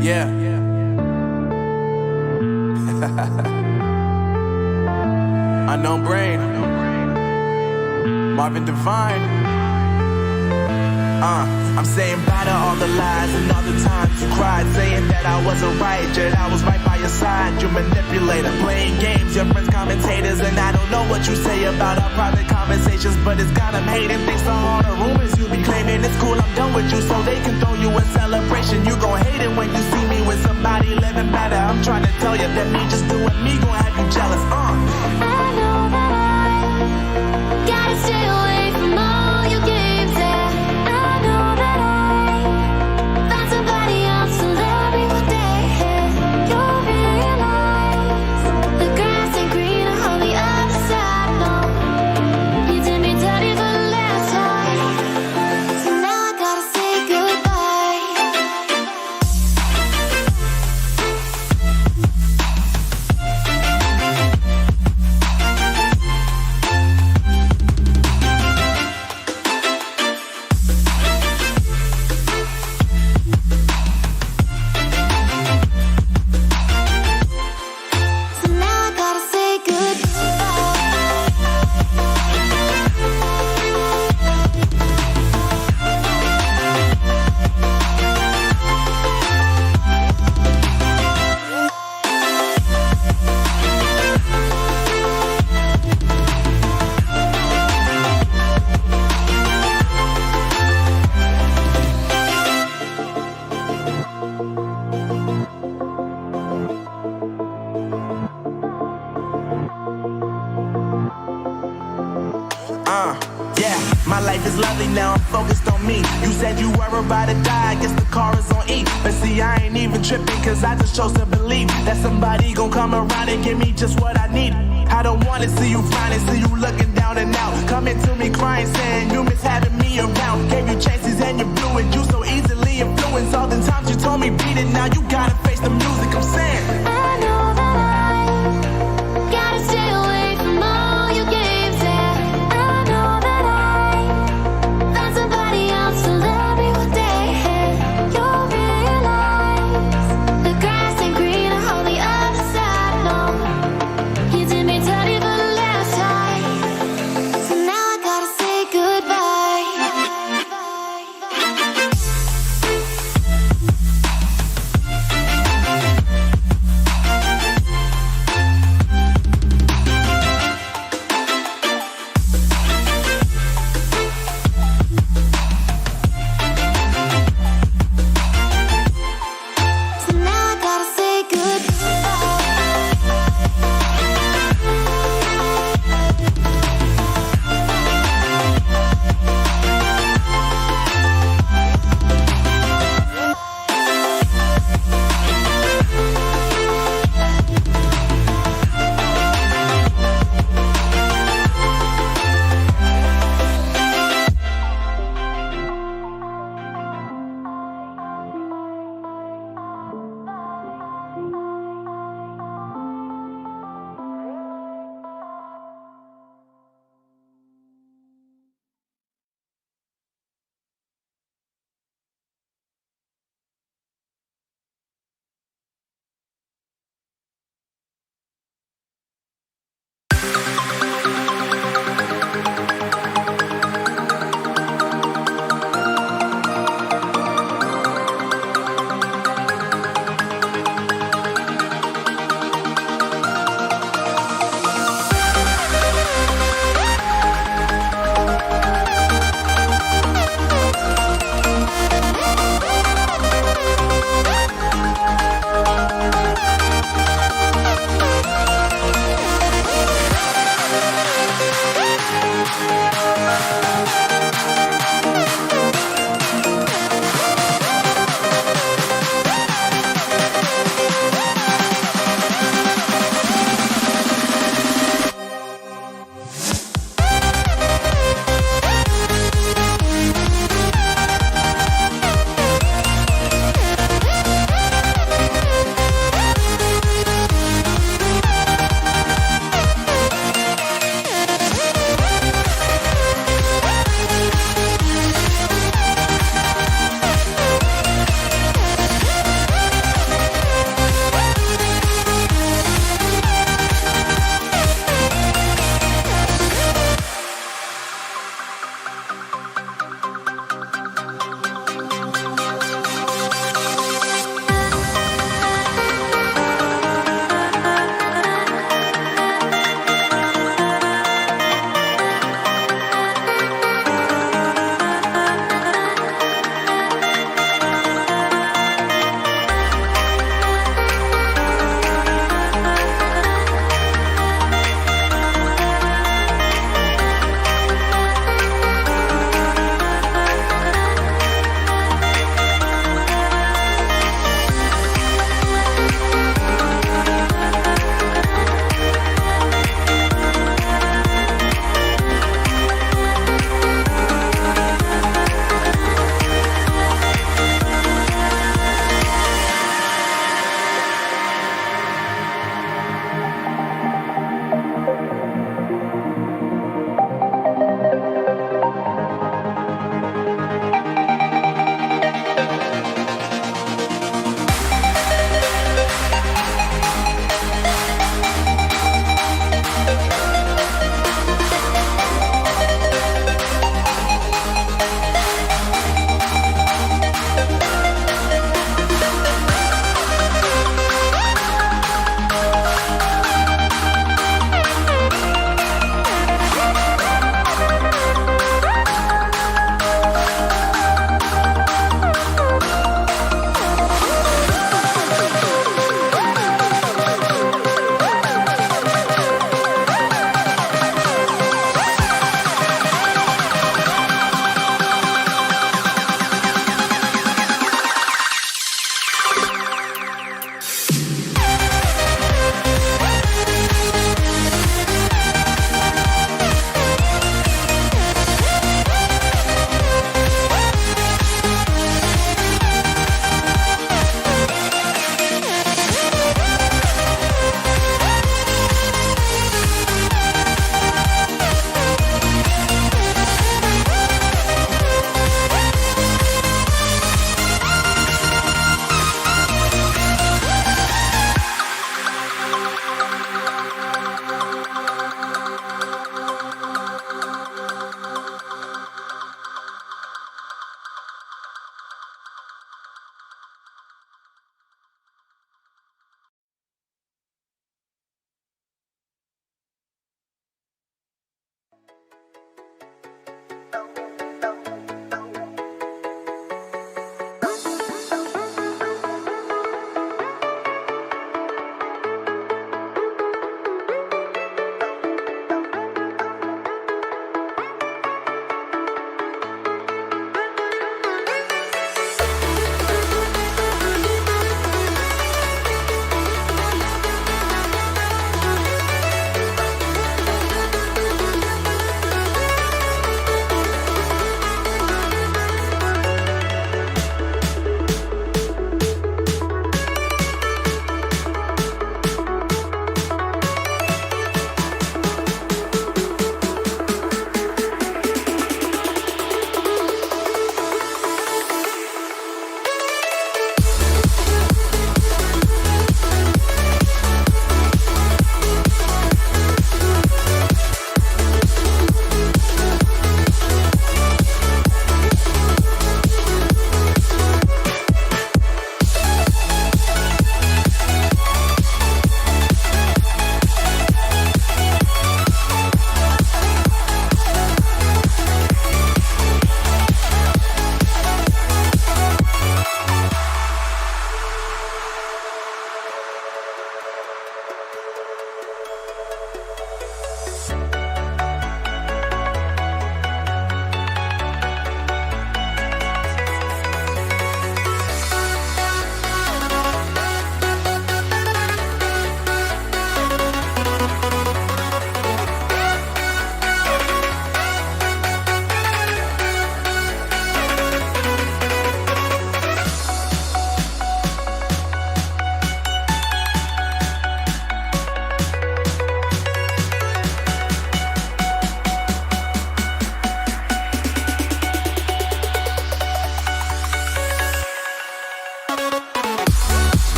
Yeah. Unknown Brain. Marvin Devine. I'm saying bye to all the lies and all the times you cried, saying that I wasn't right, yet I was right by your side. You manipulator, playing games, your friends commentators, and I don't know what you say about our private conversations, but it's got them hating. Thanks to all the rumors you be claiming. It's cool, I'm done with you, so they can throw you a celebration. You gon' hate it when you see me with somebody living better. I'm trying to tell you that me just doing me gon' have you jealous. I know that I gotta stay away from all your games, yeah. I know that I found somebody else to love me one day, yeah. You'll realize the grass ain't greener on the other side, no. You did me dirty for the last time, so now I gotta say goodbye. So now I gotta say Yeah, my life is lovely now, I'm focused on me. You said you were about to die, I guess the car is on E. But see, I ain't even tripping, cause I just chose to believe that somebody gon' come around and give me just what I need. I don't wanna see you finally, see you looking down and out, coming to me crying, saying you miss having me around. Gave you chances and you blew it, you so easily influenced. All the times you told me beat it, now you gotta face the music. I'm saying I know that I gotta stay away from all your games, yeah. I know that I found somebody else to love me one day, yeah. You'll realize the grass ain't greener on the other side, no. You did me dirty for the last time, so now I gotta say goodbye.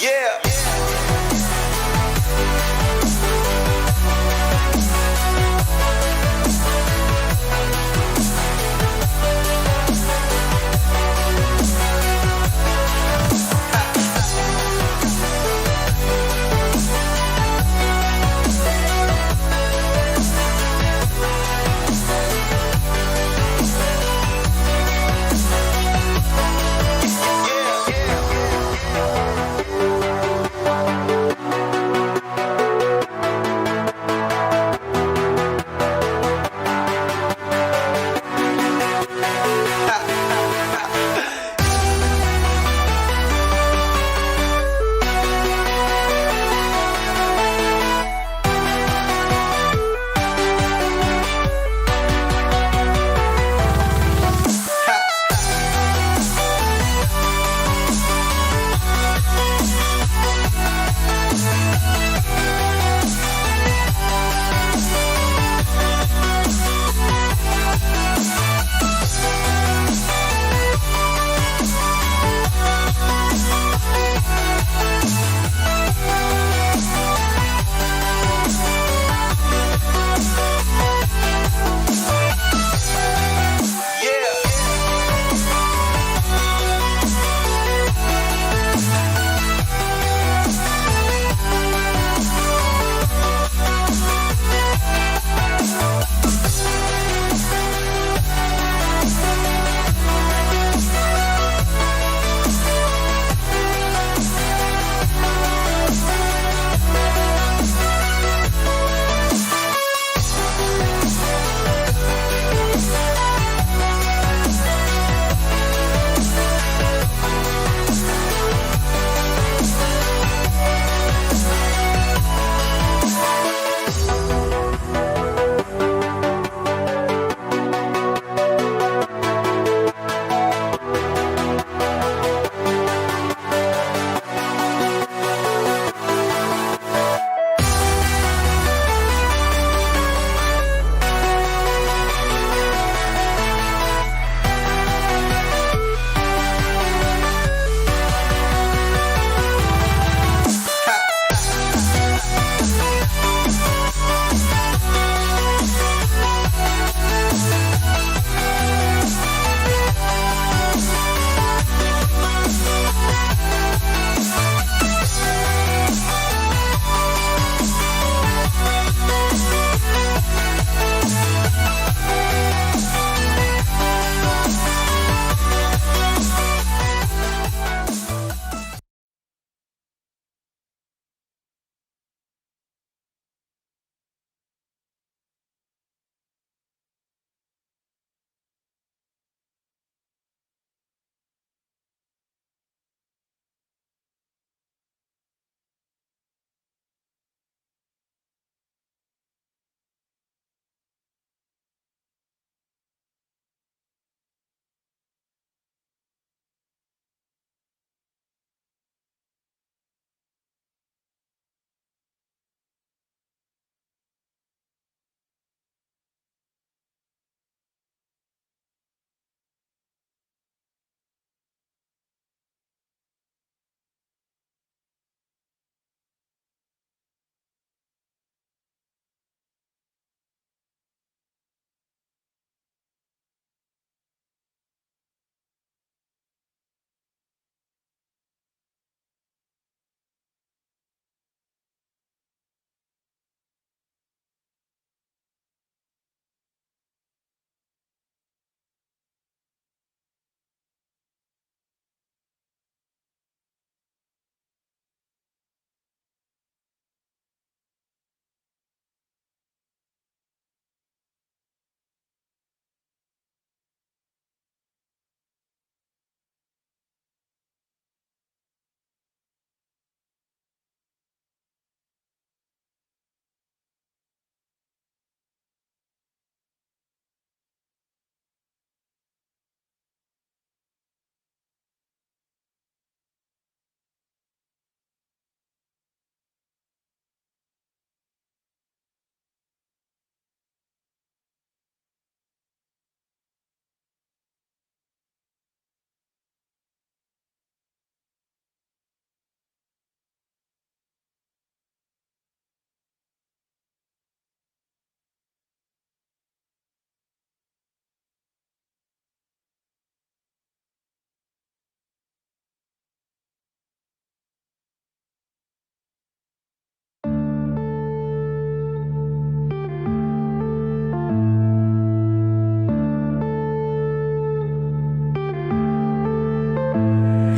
Yeah.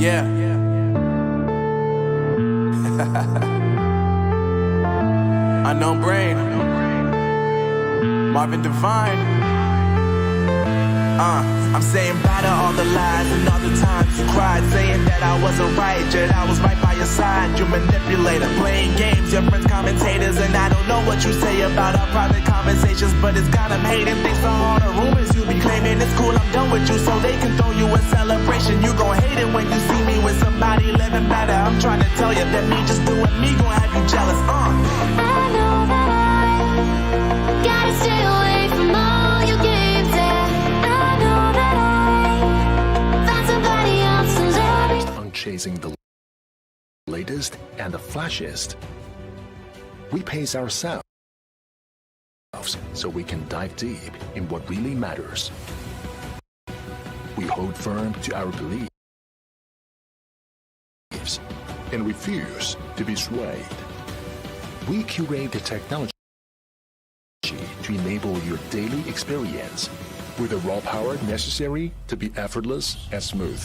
Yeah. Unknown Brain, Marvin Devine. I'm saying bye to all the lies and all the times you cried, saying that I wasn't right, yet I was right by your side. You manipulator, playing games, your friends commentators, and I don't know what you say about our private conversations, but it's got them hating. Thanks for all the rumors you be claiming. It's cool, I'm done with you, so they can throw you a celebration. You gon' hate it when you see me with somebody living better. I'm trying to tell you that me just doing me gon' have you jealous. I know that I gotta stay away from all your games. Yeah, I know that I found somebody else to love me. On chasing the latest and the flashiest, we pace ourselves so we can dive deep in what really matters. We hold firm to our beliefs and refuse to be swayed. We curate the technology to enable your daily experience with the raw power necessary to be effortless and smooth.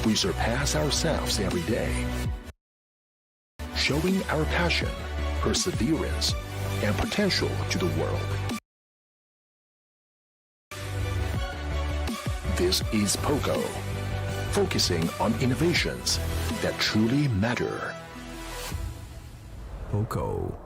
We surpass ourselves every day, showing our passion, perseverance, and potential to the world. This is POCO, focusing on innovations that truly matter. POCO.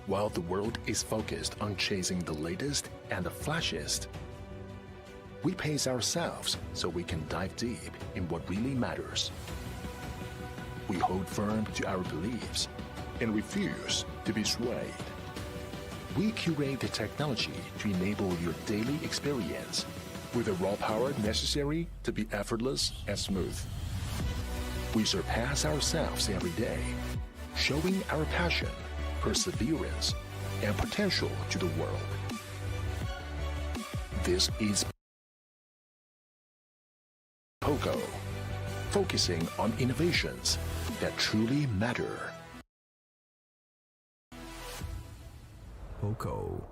While the world is focused on chasing the latest and the flashiest, we pace ourselves so we can dive deep in what really matters. We hold firm to our beliefs and refuse to be swayed. We curate the technology to enable your daily experience with the raw power necessary to be effortless and smooth. We surpass ourselves every day, showing our passion, perseverance, and potential to the world. This is POCO, focusing on innovations that truly matter. POCO.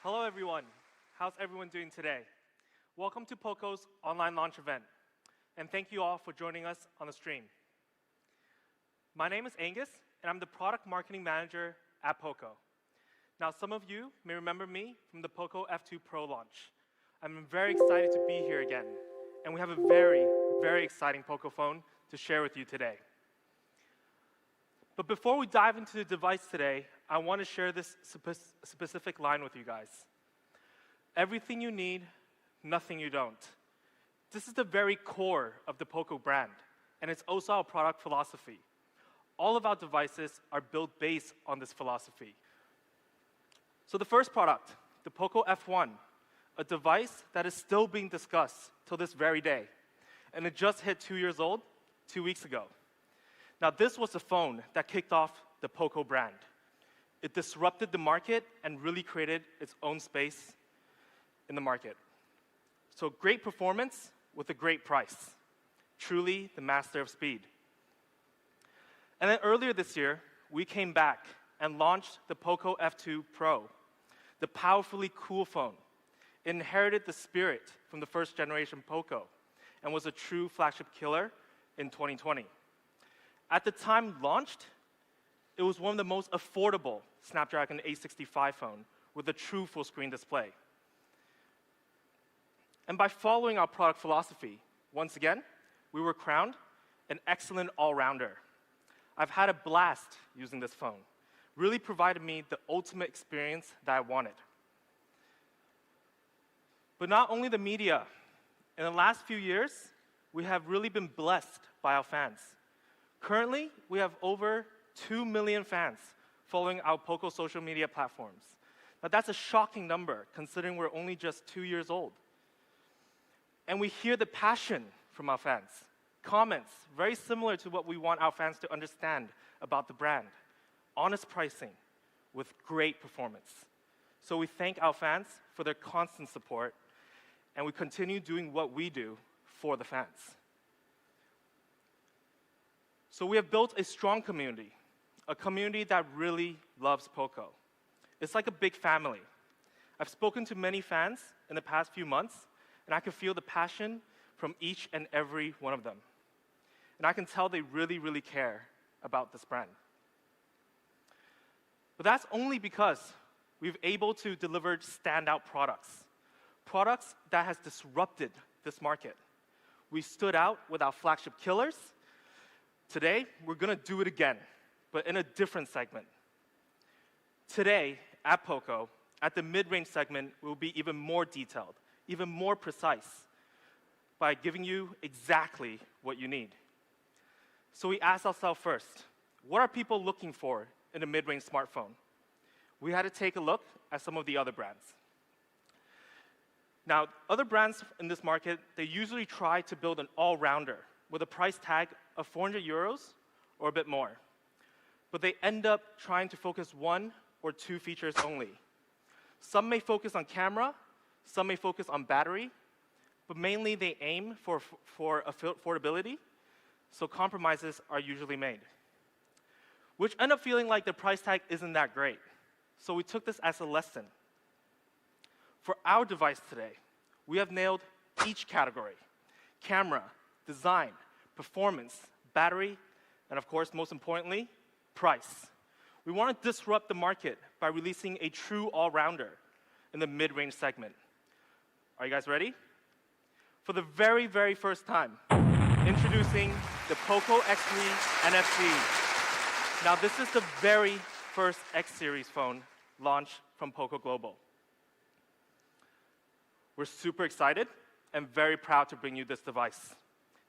Hello everyone. How's everyone doing today? Welcome to POCO's online launch event, and thank you all for joining us on the stream. My name is Angus, and I'm the Product Marketing Manager at POCO. Now, some of you may remember me from the POCO F2 Pro launch. I'm very excited to be here again, and we have a very, very exciting POCO phone to share with you today. But before we dive into the device today, I want to share this specific line with you guys. Everything you need, nothing you don't. This is the very core of the POCO brand, and it's also our product philosophy. All of our devices are built based on this philosophy. So the first product, the POCO F1, a device that is still being discussed till this very day, and it just hit 2 years old 2 weeks ago. Now, this was the phone that kicked off the POCO brand. It disrupted the market and really created its own space in the market. So great performance with a great price. Truly the master of speed. And then earlier this year, we came back and launched the POCO F2 Pro, the powerfully cool phone. It inherited the spirit from the first generation POCO and was a true flagship killer in 2020. At the time launched, it was one of the most affordable Snapdragon 865 phone with a true full-screen display. And by following our product philosophy, once again, we were crowned an excellent all-rounder. I've had a blast using this phone. Really provided me the ultimate experience that I wanted. But not only the media. In the last few years, we have really been blessed by our fans. Currently, we have over 2 million fans following our POCO social media platforms. Now, that's a shocking number, considering we're only just 2 years old. And we hear the passion from our fans. Comments very similar to what we want our fans to understand about the brand. Honest pricing with great performance. So we thank our fans for their constant support, and we continue doing what we do for the fans. So we have built a strong community, a community that really loves POCO. It's like a big family. I've spoken to many fans in the past few months, and I can feel the passion from each and every one of them. And I can tell they really, really care about this brand. But that's only because we've able to deliver standout products. Products that has disrupted this market. We stood out with our flagship killers. Today, we're gonna do it again, but in a different segment. Today, at POCO, at the mid-range segment, we'll be even more detailed, even more precise, by giving you exactly what you need. So we asked ourselves first, what are people looking for in a mid-range smartphone? We had to take a look at some of the other brands. Now, other brands in this market, they usually try to build an all-rounder with a price tag of 400 euros or a bit more. But they end up trying to focus one or two features only. Some may focus on camera, some may focus on battery, but mainly they aim for affordability, so compromises are usually made, which end up feeling like the price tag isn't that great. So we took this as a lesson. For our device today, we have nailed each category: camera, design, performance, battery, and of course, most importantly, price. We want to disrupt the market by releasing a true all-rounder in the mid-range segment. Are you guys ready? For the very, very first time, introducing the POCO X3 NFC. Now, this is the very first X series phone launched from POCO Global. We're super excited and very proud to bring you this device.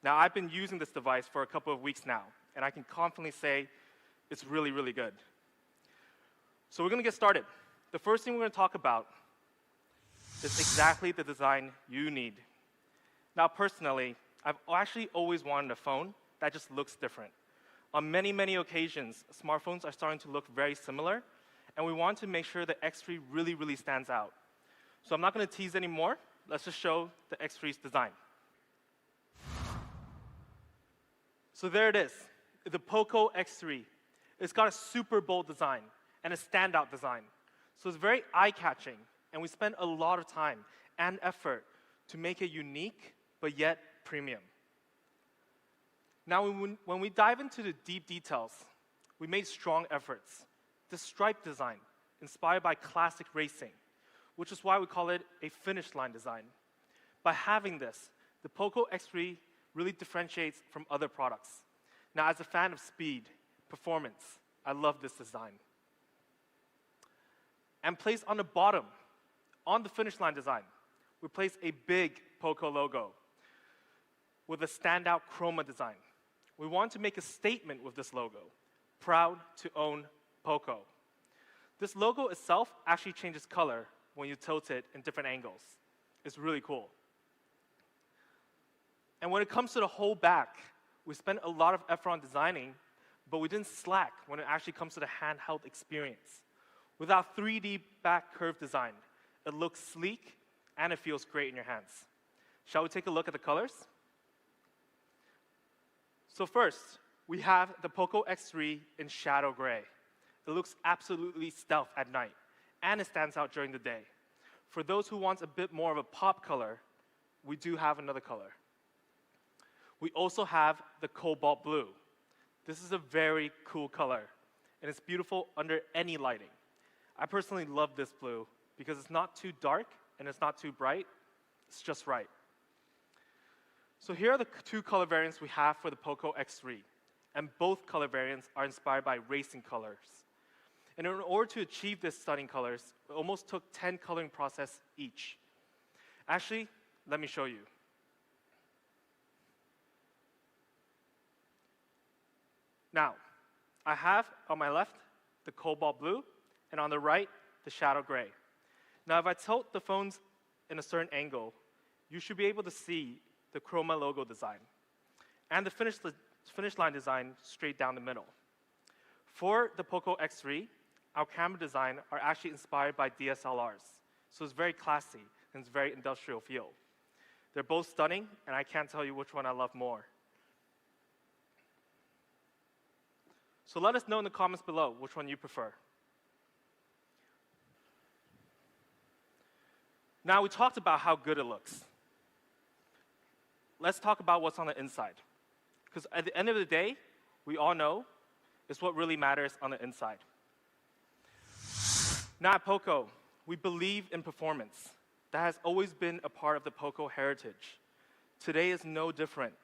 Now, I've been using this device for a couple of weeks now, and I can confidently say it's really, really good. So we're going to get started. The first thing we're going to talk about is exactly the design you need. Now, personally, I've actually always wanted a phone that just looks different. On many, many occasions, smartphones are starting to look very similar, and we want to make sure the X3 really, really stands out. So I'm not going to tease anymore. Let's just show the X3's design. So there it is, the POCO X3. It's got a super bold design and a standout design. So it's very eye-catching, and we spent a lot of time and effort to make it unique, but yet premium. Now, when we dive into the deep details, we made strong efforts. The stripe design, inspired by classic racing, which is why we call it a finish line design. By having this, the POCO X3 really differentiates from other products. Now, as a fan of speed, performance, I love this design. And placed on the bottom, on the finish line design, we place a big POCO logo with a standout chroma design. We want to make a statement with this logo, proud to own POCO. This logo itself actually changes color when you tilt it in different angles. It's really cool. And when it comes to the whole back, we spent a lot of effort on designing, but we didn't slack when it actually comes to the handheld experience. With our 3D back curve design, it looks sleek and it feels great in your hands. Shall we take a look at the colors? So first, we have the POCO X3 in shadow gray. It looks absolutely stealth at night, and it stands out during the day. For those who want a bit more of a pop color, we do have another color. We also have the cobalt blue. This is a very cool color, and it's beautiful under any lighting. I personally love this blue because it's not too dark and it's not too bright. It's just right. So here are the two color variants we have for the POCO X3, and both color variants are inspired by racing colors. And in order to achieve this stunning colors, it almost took 10 coloring processes each. Actually, let me show you. Now, I have on my left the cobalt blue, and on the right, the shadow gray. Now, if I tilt the phones in a certain angle, you should be able to see the chroma logo design and the finish line design straight down the middle. For the POCO X3, our camera design are actually inspired by DSLRs, so it's very classy and it's very industrial feel. They're both stunning, and I can't tell you which one I love more. So let us know in the comments below which one you prefer. Now, we talked about how good it looks. Let's talk about what's on the inside. Because at the end of the day, we all know it's what really matters on the inside. Now at POCO, we believe in performance. That has always been a part of the POCO heritage. Today is no different.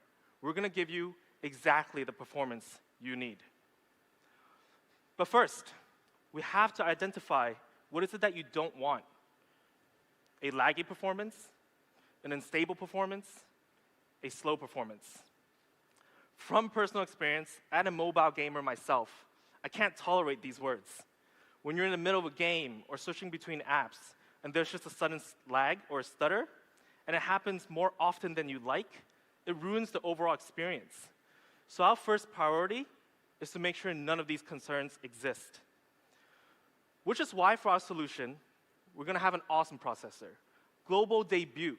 We're going to give you exactly the performance you need. But first, we have to identify what is it that you don't want. A laggy performance, an unstable performance, a slow performance. From personal experience, as a mobile gamer myself, I can't tolerate these words. When you're in the middle of a game or switching between apps, and there's just a sudden lag or a stutter, and it happens more often than you like, it ruins the overall experience. So our first priority is to make sure none of these concerns exist. Which is why for our solution, we're going to have an awesome processor. Global debut.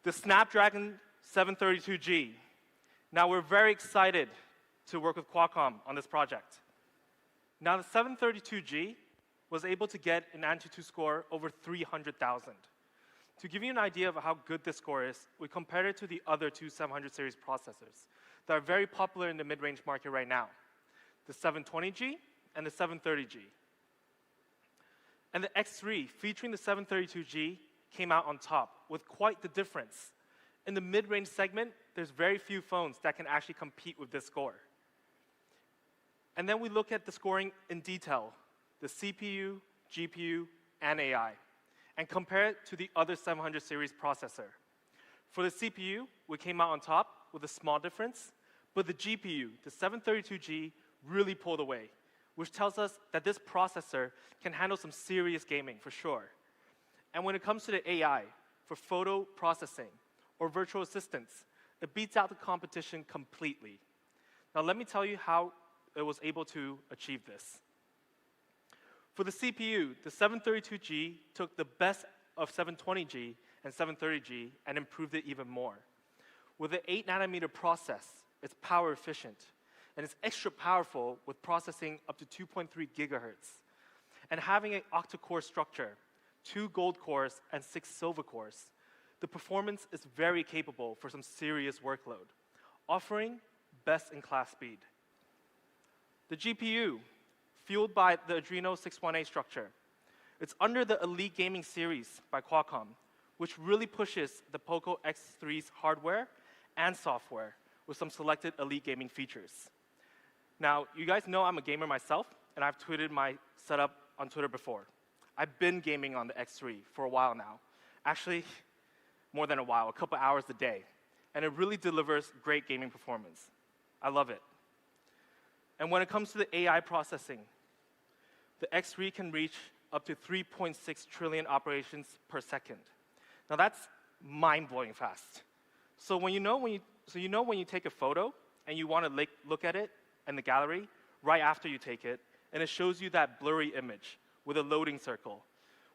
The Snapdragon 732G. Now, we're very excited to work with Qualcomm on this project. Now, the 732G was able to get an AnTuTu score over 300,000. To give you an idea of how good this score is, we compared it to the other two 700 series processors that are very popular in the mid-range market right now, the 720G and the 730G. And the X3, featuring the 732G, came out on top with quite the difference. In the mid-range segment, there's very few phones that can actually compete with this score. And then we look at the scoring in detail, the CPU, GPU, and AI, and compare it to the other 700 series processor. For the CPU, we came out on top with a small difference, but the GPU, the 732G, really pulled away, which tells us that this processor can handle some serious gaming for sure. And when it comes to the AI, for photo processing or virtual assistants, it beats out the competition completely. Now let me tell you how it was able to achieve this. For the CPU, the 732G took the best of 720G and 730G and improved it even more. With the 8-nanometer process, it's power efficient, and it's extra powerful with processing up to 2.3 gigahertz. And having an octa-core structure, 2 gold cores, and 6 silver cores, the performance is very capable for some serious workload, offering best-in-class speed. The GPU, fueled by the Adreno 618 structure, it's under the Elite Gaming series by Qualcomm, which really pushes the POCO X3's hardware and software with some selected Elite Gaming features. Now, you guys know I'm a gamer myself, and I've tweeted my setup on Twitter before. I've been gaming on the X3 for a while now. Actually, more than a while, a couple hours a day. And it really delivers great gaming performance. I love it. And when it comes to the AI processing, the X3 can reach up to 3.6 trillion operations per second. Now that's mind-blowing fast. So when you take a photo and you want to look at it in the gallery right after you take it, and it shows you that blurry image with a loading circle.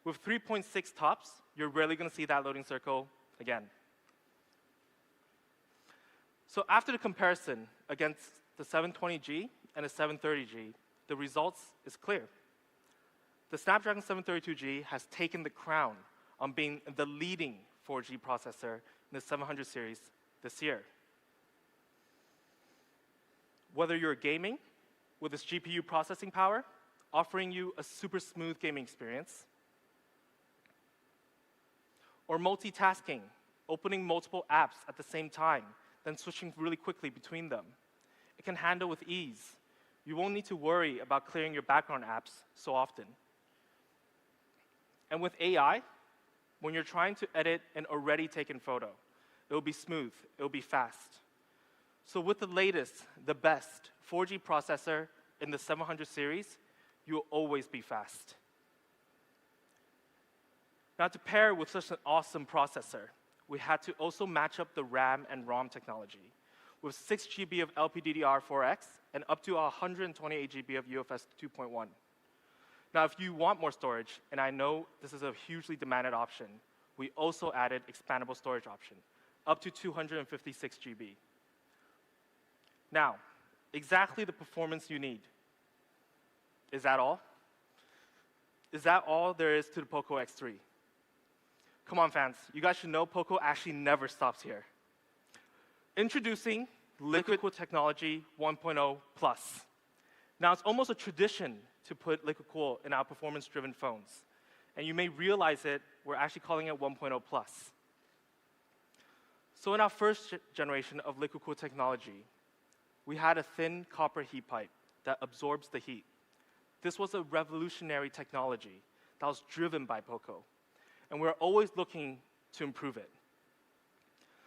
With 3.6 tops, you're rarely going to see that loading circle again. So after the comparison against the 720G and the 730G, the results is clear. The Snapdragon 732G has taken the crown on being the leading 4G processor in the 700 series this year. Whether you're gaming with its GPU processing power, offering you a super smooth gaming experience, or multitasking, opening multiple apps at the same time, then switching really quickly between them, it can handle with ease. You won't need to worry about clearing your background apps so often. And with AI, when you're trying to edit an already taken photo, it will be smooth, it will be fast. So with the latest, the best 4G processor in the 700 series, you will always be fast. Now, to pair with such an awesome processor, we had to also match up the RAM and ROM technology with 6 GB of LPDDR4X and up to 128 GB of UFS 2.1. Now, if you want more storage, and I know this is a hugely demanded option, we also added expandable storage option, up to 256 GB. Now, exactly the performance you need. Is that all? Is that all there is to the POCO X3? Come on, fans. You guys should know POCO actually never stops here. Introducing Liquid Cool Technology 1.0 Plus. Now, it's almost a tradition to put Liquid Cool in our performance-driven phones. And you may realize it, we're actually calling it 1.0 Plus. So in our first generation of Liquid Cool technology, we had a thin copper heat pipe that absorbs the heat. This was a revolutionary technology that was driven by POCO, and we're always looking to improve it.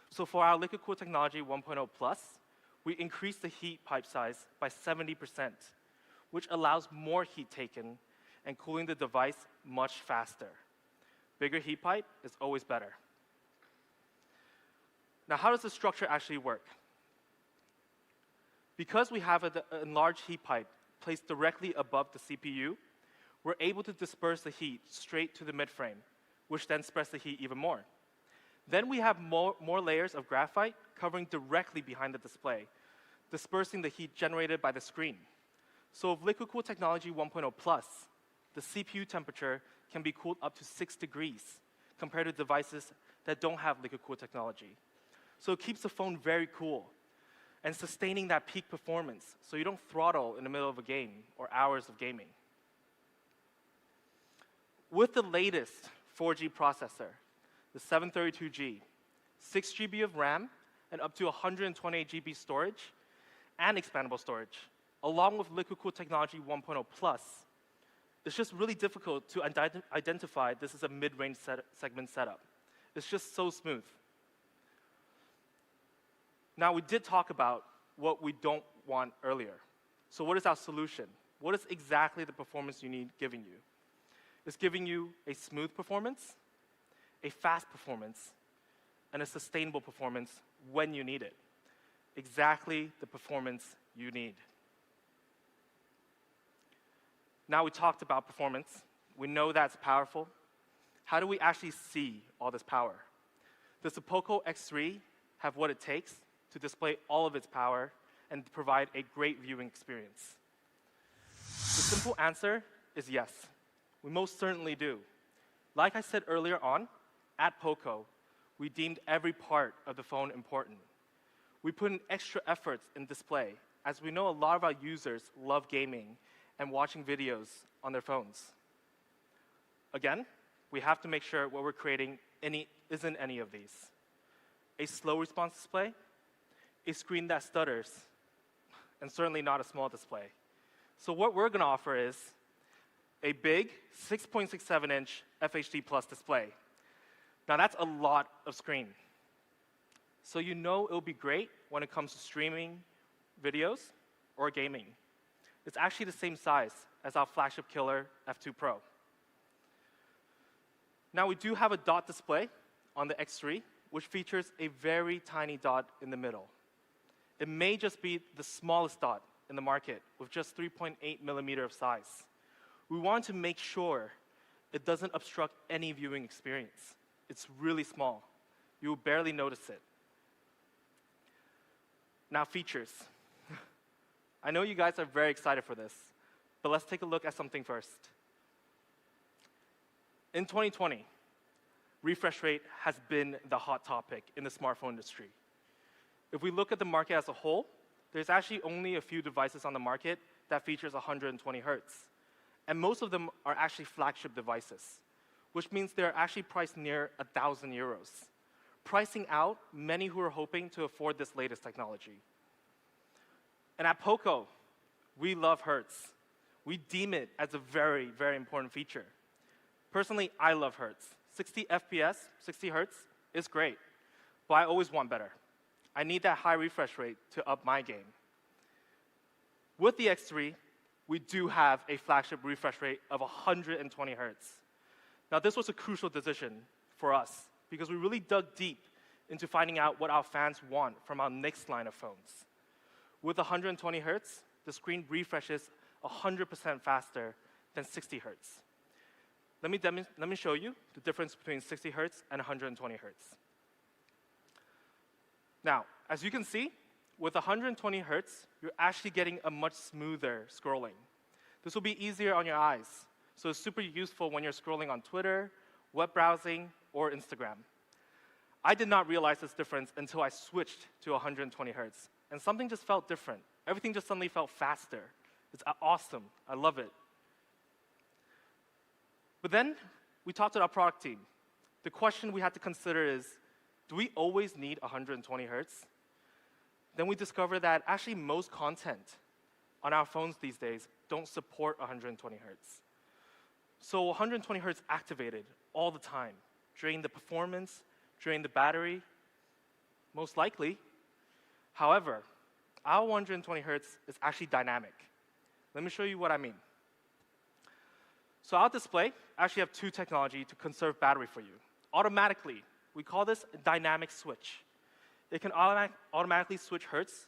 So for our Liquid Cool Technology 1.0 Plus, we increased the heat pipe size by 70%, which allows more heat taken and cooling the device much faster. Bigger heat pipe is always better. Now, how does the structure actually work? Because we have an enlarged heat pipe placed directly above the CPU, we're able to disperse the heat straight to the midframe, which then spreads the heat even more. Then we have more layers of graphite covering directly behind the display, dispersing the heat generated by the screen. So with Liquid Cool Technology 1.0 Plus, the CPU temperature can be cooled up to 6 degrees compared to devices that don't have Liquid Cool technology. So it keeps the phone very cool and sustaining that peak performance so you don't throttle in the middle of a game or hours of gaming. With the latest 4G processor, the 732G, 6 GB of RAM and up to 128 GB storage and expandable storage, along with Liquid Cool Technology 1.0 Plus, it's just really difficult to identify this is a mid-range segment setup. It's just so smooth. Now, we did talk about what we don't want earlier. So what is our solution? What is exactly the performance you need giving you? It's giving you a smooth performance, a fast performance, and a sustainable performance when you need it. Exactly the performance you need. Now we talked about performance. We know that's powerful. How do we actually see all this power? Does the POCO X3 have what it takes to display all of its power and provide a great viewing experience? The simple answer is yes. We most certainly do. Like I said earlier on, at POCO, we deemed every part of the phone important. We put in extra efforts in display, as we know a lot of our users love gaming and watching videos on their phones. Again, we have to make sure what we're creating isn't any of these. A slow response display, a screen that stutters, and certainly not a small display. So what we're going to offer is a big 6.67-inch FHD Plus display. Now that's a lot of screen. So you know it'll be great when it comes to streaming videos or gaming. It's actually the same size as our flagship killer F2 Pro. Now we do have a dot display on the X3, which features a very tiny dot in the middle. It may just be the smallest dot in the market with just 3.8 millimeter of size. We want to make sure it doesn't obstruct any viewing experience. It's really small. You will barely notice it. Now, features. I know you guys are very excited for this, but let's take a look at something first. In 2020, refresh rate has been the hot topic in the smartphone industry. If we look at the market as a whole, there's actually only a few devices on the market that features 120 hertz. And most of them are actually flagship devices, which means they're actually priced near 1,000 euros, pricing out many who are hoping to afford this latest technology. And at POCO, we love hertz. We deem it as a very, very important feature. Personally, I love hertz. 60 FPS, 60 hertz is great, but I always want better. I need that high refresh rate to up my game. With the X3, we do have a flagship refresh rate of 120 hertz. Now, this was a crucial decision for us because we really dug deep into finding out what our fans want from our next line of phones. With 120 hertz, the screen refreshes 100% faster than 60 hertz. Let me show you the difference between 60 hertz and 120 hertz. Now, as you can see, with 120 hertz, you're actually getting a much smoother scrolling. This will be easier on your eyes, so it's super useful when you're scrolling on Twitter, web browsing, or Instagram. I did not realize this difference until I switched to 120 hertz, and something just felt different. Everything just suddenly felt faster. It's awesome. I love it. But then we talked to our product team. The question we had to consider is, do we always need 120 hertz? Then we discovered that actually most content on our phones these days don't support 120 hertz. So 120 hertz activated all the time, drain the performance, drain the battery, most likely. However, our 120 hertz is actually dynamic. Let me show you what I mean. So our display actually have two technology to conserve battery for you. Automatically, we call this a dynamic switch. It can automatically switch hertz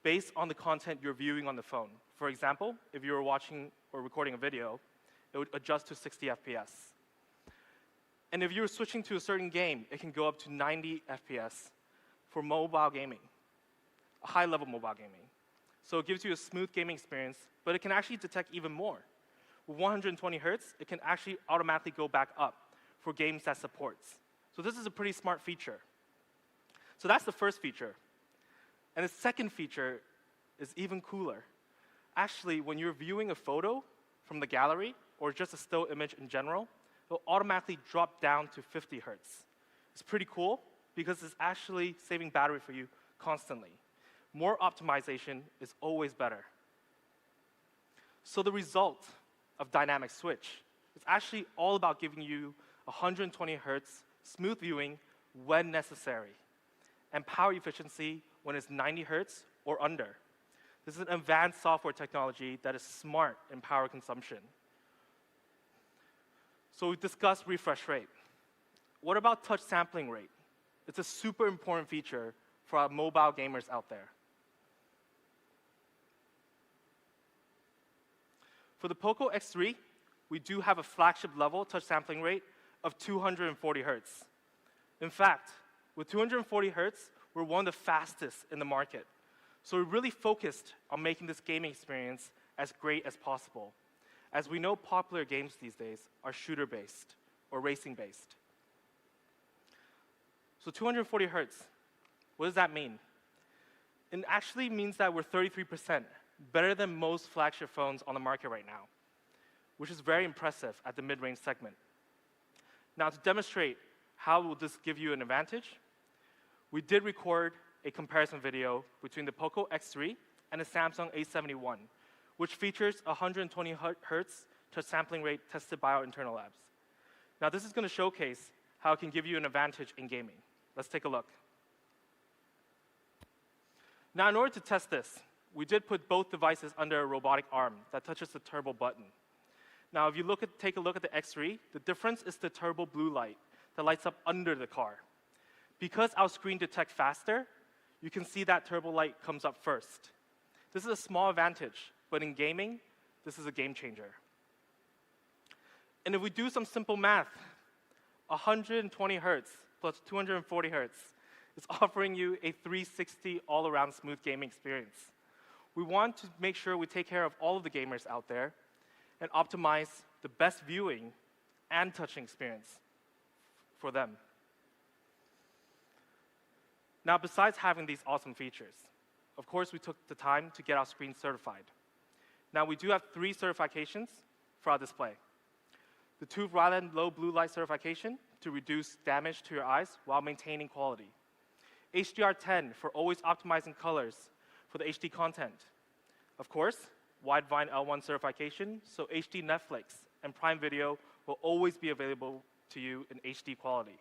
based on the content you're viewing on the phone. For example, if you were watching or recording a video, it would adjust to 60 FPS. And if you're switching to a certain game, it can go up to 90 FPS for mobile gaming, a high-level mobile gaming. So it gives you a smooth gaming experience, but it can actually detect even more. With 120 hertz, it can actually automatically go back up for games that supports. So this is a pretty smart feature. So that's the first feature. And the second feature is even cooler. Actually, when you're viewing a photo from the gallery, or just a still image in general, it'll automatically drop down to 50 hertz. It's pretty cool because it's actually saving battery for you constantly. More optimization is always better. So the result of dynamic switch is actually all about giving you 120 hertz smooth viewing when necessary, and power efficiency when it's 90 hertz or under. This is an advanced software technology that is smart in power consumption. So we discussed refresh rate. What about touch sampling rate? It's a super important feature for our mobile gamers out there. For the POCO X3, we do have a flagship level touch sampling rate of 240 hertz. In fact, with 240 hertz, we're one of the fastest in the market. So we're really focused on making this gaming experience as great as possible, as we know popular games these days are shooter-based, or racing based. So 240 hertz, what does that mean? It actually means that we're 33% better than most flagship phones on the market right now, which is very impressive at the mid-range segment. Now, to demonstrate how will this give you an advantage, we did record a comparison video between the POCO X3 and the Samsung A71, which features 120 hertz touch sampling rate tested by our internal labs. Now, this is going to showcase how it can give you an advantage in gaming. Let's take a look. Now, in order to test this, we did put both devices under a robotic arm that touches the turbo button. Now, if you take a look at the X3, the difference is the turbo blue light that lights up under the car. Because our screen detects faster, you can see that turbo light comes up first. This is a small advantage, but in gaming, this is a game changer. And if we do some simple math, 120 hertz plus 240 hertz is offering you a 360 all-around smooth gaming experience. We want to make sure we take care of all of the gamers out there and optimize the best viewing and touching experience for them. Now, besides having these awesome features, of course, we took the time to get our screen certified. Now, we do have 3 certifications for our display. The TÜV Rheinland low blue light certification to reduce damage to your eyes while maintaining quality. HDR10 for always optimizing colors for the HD content. Of course, Widevine L1 certification, so HD Netflix and Prime Video will always be available to you in HD quality.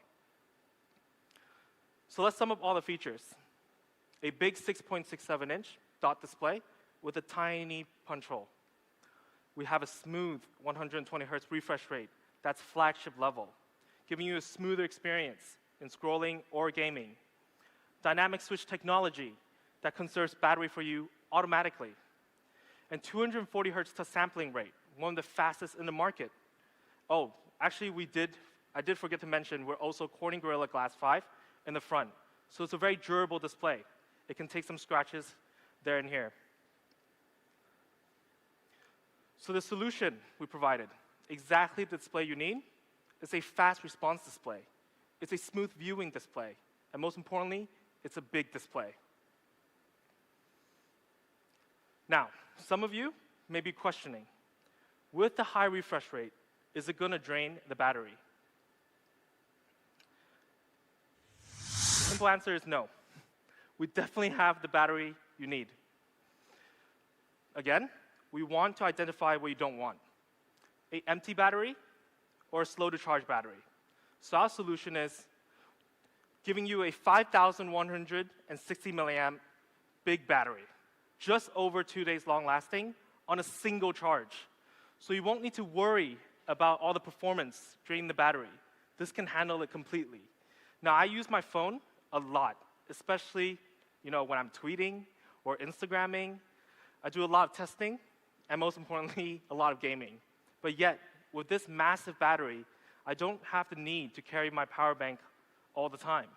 So let's sum up all the features. A big 6.67-inch dot display with a tiny punch hole. We have a smooth 120 hertz refresh rate that's flagship level, giving you a smoother experience in scrolling or gaming. Dynamic switch technology that conserves battery for you automatically. And 240 hertz touch sampling rate, one of the fastest in the market. Oh, actually, I did forget to mention, we're also Corning Gorilla Glass 5 in the front. So it's a very durable display. It can take some scratches there and here. So the solution we provided, exactly the display you need. It's a fast response display. It's a smooth viewing display. And most importantly, it's a big display. Now, some of you may be questioning, with the high refresh rate, is it going to drain the battery? The simple answer is no. We definitely have the battery you need. Again, we want to identify what you don't want. An empty battery or a slow to charge battery. So our solution is giving you a 5,160 milliamp big battery, just over 2 days long lasting on a single charge. So you won't need to worry about all the performance draining the battery. This can handle it completely. Now, I use my phone a lot, especially when I'm tweeting or Instagramming. I do a lot of testing, and most importantly, a lot of gaming. But yet, with this massive battery, I don't have the need to carry my power bank all the time.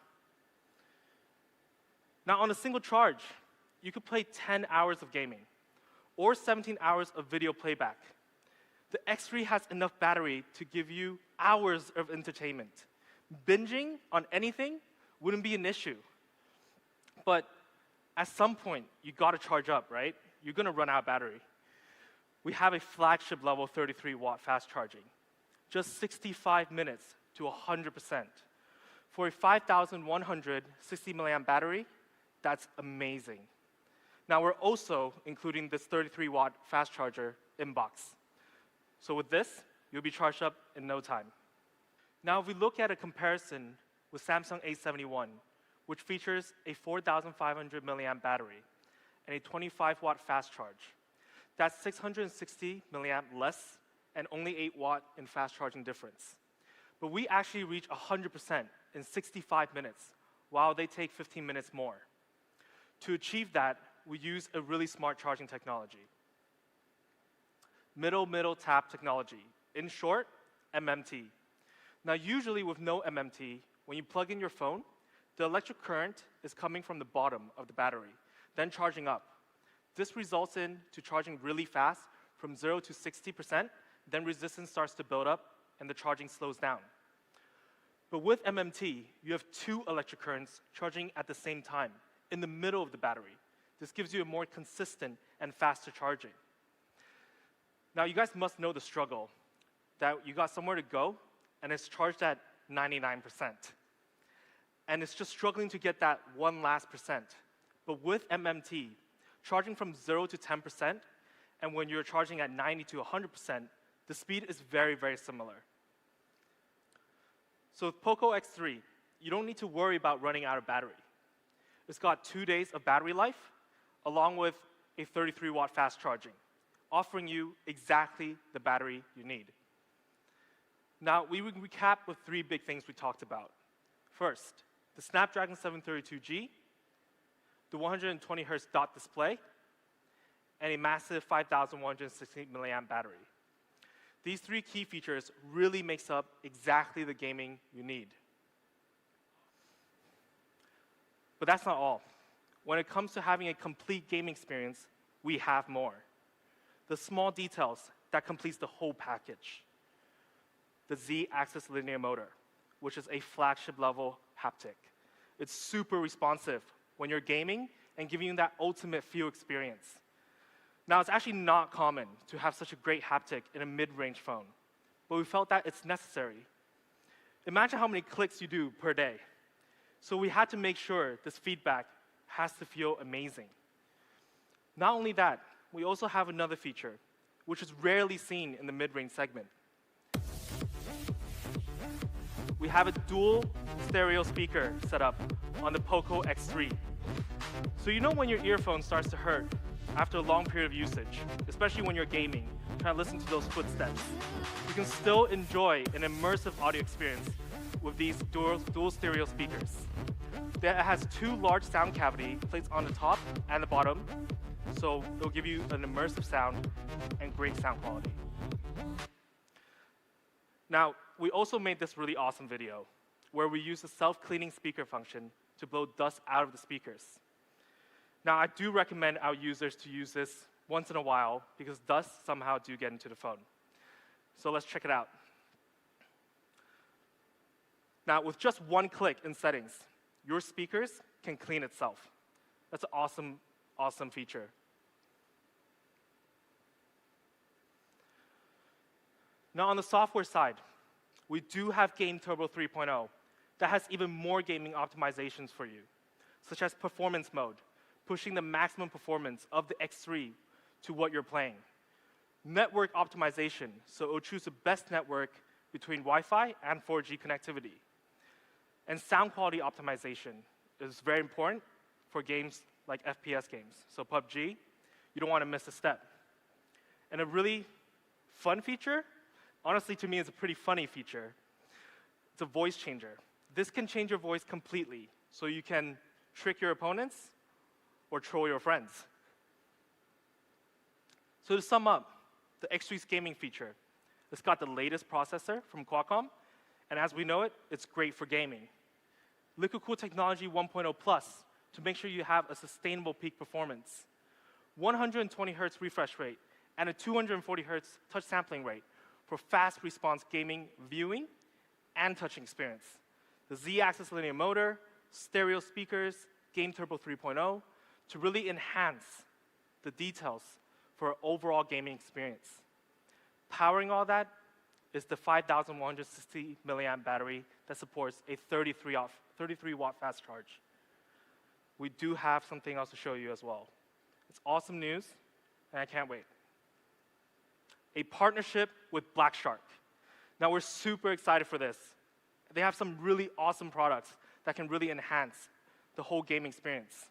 Now, on a single charge, you could play 10 hours of gaming or 17 hours of video playback. The X3 has enough battery to give you hours of entertainment. Binging on anything wouldn't be an issue. But at some point, you gotta charge up, right? You're gonna run out of battery. We have a flagship level 33-watt fast charging. Just 65 minutes to 100%. For a 5,160 milliamp battery, that's amazing. Now, we're also including this 33-watt fast charger in box. So with this, you'll be charged up in no time. Now, if we look at a comparison with Samsung A71, which features a 4,500 milliamp battery and a 25-watt fast charge, that's 660 milliamp less and only 8 watt in fast charging difference. But we actually reach 100% in 65 minutes, while they take 15 minutes more. To achieve that, we use a really smart charging technology. Middle tap technology. In short, MMT. Now, usually with no MMT, when you plug in your phone, the electric current is coming from the bottom of the battery, then charging up. This results in charging really fast from 0 to 60%, then resistance starts to build up, and the charging slows down. But with MMT, you have 2 electric currents charging at the same time in the middle of the battery. This gives you a more consistent and faster charging. Now, you guys must know the struggle that you got somewhere to go and it's charged at 99%. And it's just struggling to get that one last percent. But with MMT, charging from 0 to 10%, and when you're charging at 90 to 100%, the speed is very, very similar. So with POCO X3, you don't need to worry about running out of battery. It's got 2 days of battery life, along with a 33-watt fast charging, offering you exactly the battery you need. Now, we will recap with 3 big things we talked about. First, the Snapdragon 732G, the 120 Hz dot display, and a massive 5,160 milliamp battery. These 3 key features really makes up exactly the gaming you need. But that's not all. When it comes to having a complete gaming experience, we have more. The small details that completes the whole package. The Z-axis linear motor, which is a flagship level haptic. It's super responsive when you're gaming and giving you that ultimate feel experience. Now, it's actually not common to have such a great haptic in a mid-range phone, but we felt that it's necessary. Imagine how many clicks you do per day. So we had to make sure this feedback has to feel amazing. Not only that, we also have another feature, which is rarely seen in the mid-range segment. We have a dual stereo speaker set up on the POCO X3. So you know when your earphone starts to hurt after a long period of usage, especially when you're gaming, trying to listen to those footsteps. You can still enjoy an immersive audio experience with these dual stereo speakers. It has 2 large sound cavity plates on the top and the bottom, so it'll give you an immersive sound and great sound quality. Now, we also made this really awesome video where we use the self-cleaning speaker function to blow dust out of the speakers. Now, I do recommend our users to use this once in a while because dust somehow do get into the phone. So let's check it out. Now, with just 1 click in settings, your speakers can clean itself. That's an awesome, awesome feature. Now, on the software side, we do have Game Turbo 3.0 that has even more gaming optimizations for you, such as performance mode, pushing the maximum performance of the X3 to what you're playing. Network optimization, so it'll choose the best network between Wi-Fi and 4G connectivity. And sound quality optimization is very important for games like FPS games. So PUBG, you don't want to miss a step. And a really fun feature, honestly to me it's a pretty funny feature, it's a voice changer. This can change your voice completely, so you can trick your opponents or troll your friends. So to sum up, the X3's gaming feature, it's got the latest processor from Qualcomm, and as we know it, it's great for gaming. Liquid Cool Technology 1.0 Plus to make sure you have a sustainable peak performance. 120 Hz refresh rate and a 240 Hz touch sampling rate for fast response gaming, viewing, and touching experience. The Z-axis linear motor, stereo speakers, Game Turbo 3.0 to really enhance the details for an overall gaming experience. Powering all that is the 5,160 milliamp battery that supports a 33-watt fast charge. We do have something else to show you as well. It's awesome news, and I can't wait. A partnership with Black Shark. Now, we're super excited for this. They have some really awesome products that can really enhance the whole gaming experience.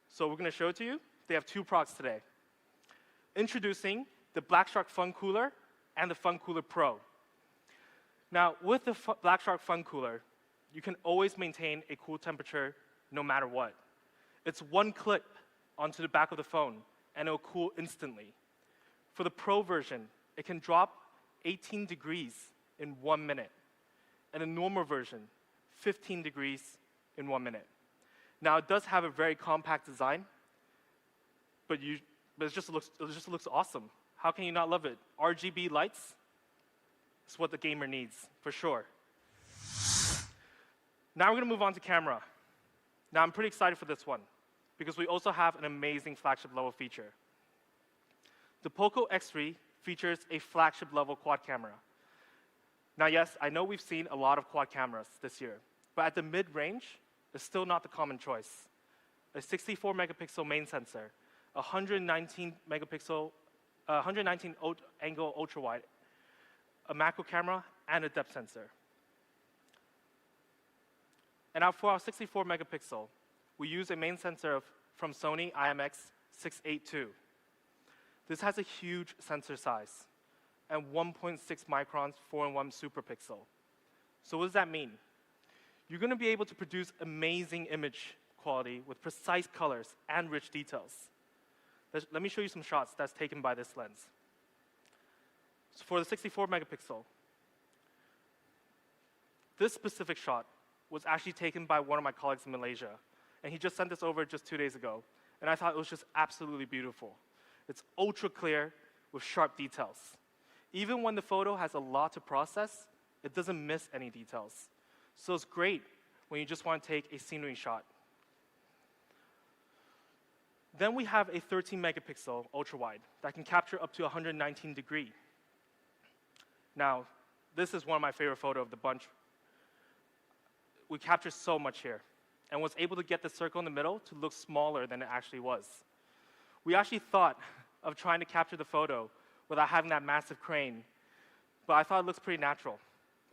So we're going to show it to you. They have 2 products today. Introducing the Black Shark Fun Cooler and the Fun Cooler Pro. Now, with the Black Shark Fun Cooler, you can always maintain a cool temperature no matter what. It's 1 click onto the back of the phone, and it'll cool instantly. For the Pro version, it can drop 18 degrees in 1 minute, and the normal version, 15 degrees in 1 minute. Now, it does have a very compact design, but it just looks awesome. How can you not love it? RGB lights, is what the gamer needs, for sure. Now we're going to move on to camera. Now I'm pretty excited for this one, because we also have an amazing flagship level feature. The POCO X3 features a flagship level quad camera. Now yes, I know we've seen a lot of quad cameras this year, but at the mid-range, it's still not the common choice. A 64 megapixel main sensor, 119 angle ultra wide, a macro camera, and a depth sensor. And now for our 64 megapixel, we use a main sensor from Sony IMX682. This has a huge sensor size and 1.6 microns 4-in-1 super pixel. So what does that mean? You're going to be able to produce amazing image quality with precise colors and rich details. Let me show you some shots that's taken by this lens. So for the 64 megapixel, this specific shot was actually taken by one of my colleagues in Malaysia, and he just sent this over just 2 days ago, and I thought it was just absolutely beautiful. It's ultra clear with sharp details. Even when the photo has a lot to process, it doesn't miss any details. So it's great when you just want to take a scenery shot. Then we have a 13 megapixel ultra wide that can capture up to 119 degrees. Now, this is one of my favorite photos of the bunch. We captured so much here and was able to get the circle in the middle to look smaller than it actually was. We actually thought of trying to capture the photo without having that massive crane, but I thought it looks pretty natural.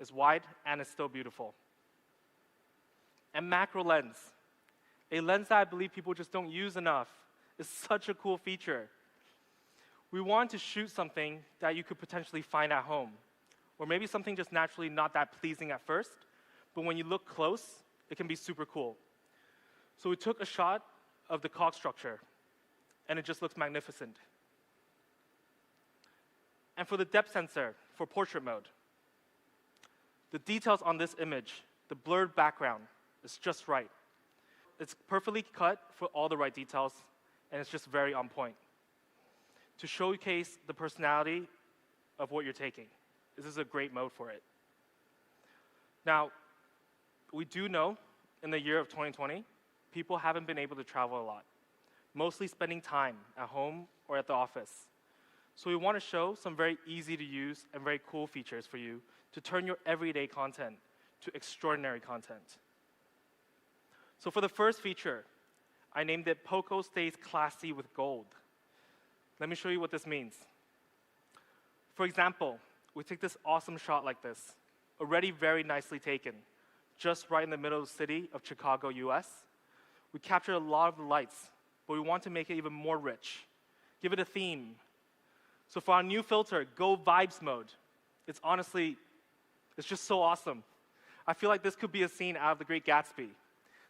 It's wide and it's still beautiful. And macro lens, a lens that I believe people just don't use enough, is such a cool feature. We wanted to shoot something that you could potentially find at home, or maybe something just naturally not that pleasing at first, but when you look close, it can be super cool. So we took a shot of the cog structure, and it just looks magnificent. And for the depth sensor, for portrait mode, the details on this image, the blurred background, is just right. It's perfectly cut for all the right details, and it's just very on point to showcase the personality of what you're taking. This is a great mode for it. Now, we do know in the year of 2020, people haven't been able to travel a lot, mostly spending time at home or at the office. So we want to show some very easy to use and very cool features for you to turn your everyday content to extraordinary content. So for the first feature, I named it POCO Stays Classy with Gold. Let me show you what this means. For example, we take this awesome shot like this, already very nicely taken, just right in the middle of the city of Chicago, US. We captured a lot of the lights, but we want to make it even more rich, give it a theme. So for our new filter, Go Vibes Mode, it's just so awesome. I feel like this could be a scene out of The Great Gatsby.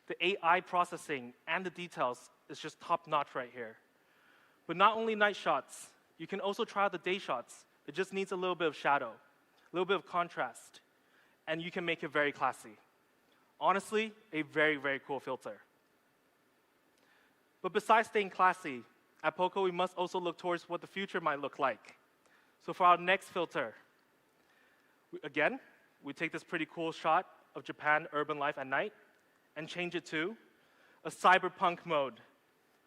The AI processing and the details is just top-notch right here. But not only night shots, you can also try out the day shots. It just needs a little bit of shadow, a little bit of contrast, and you can make it very classy. Honestly, a very, very cool filter. But besides staying classy, at POCO, we must also look towards what the future might look like. So for our next filter, we take this pretty cool shot of Japan urban life at night and change it to a cyberpunk mode.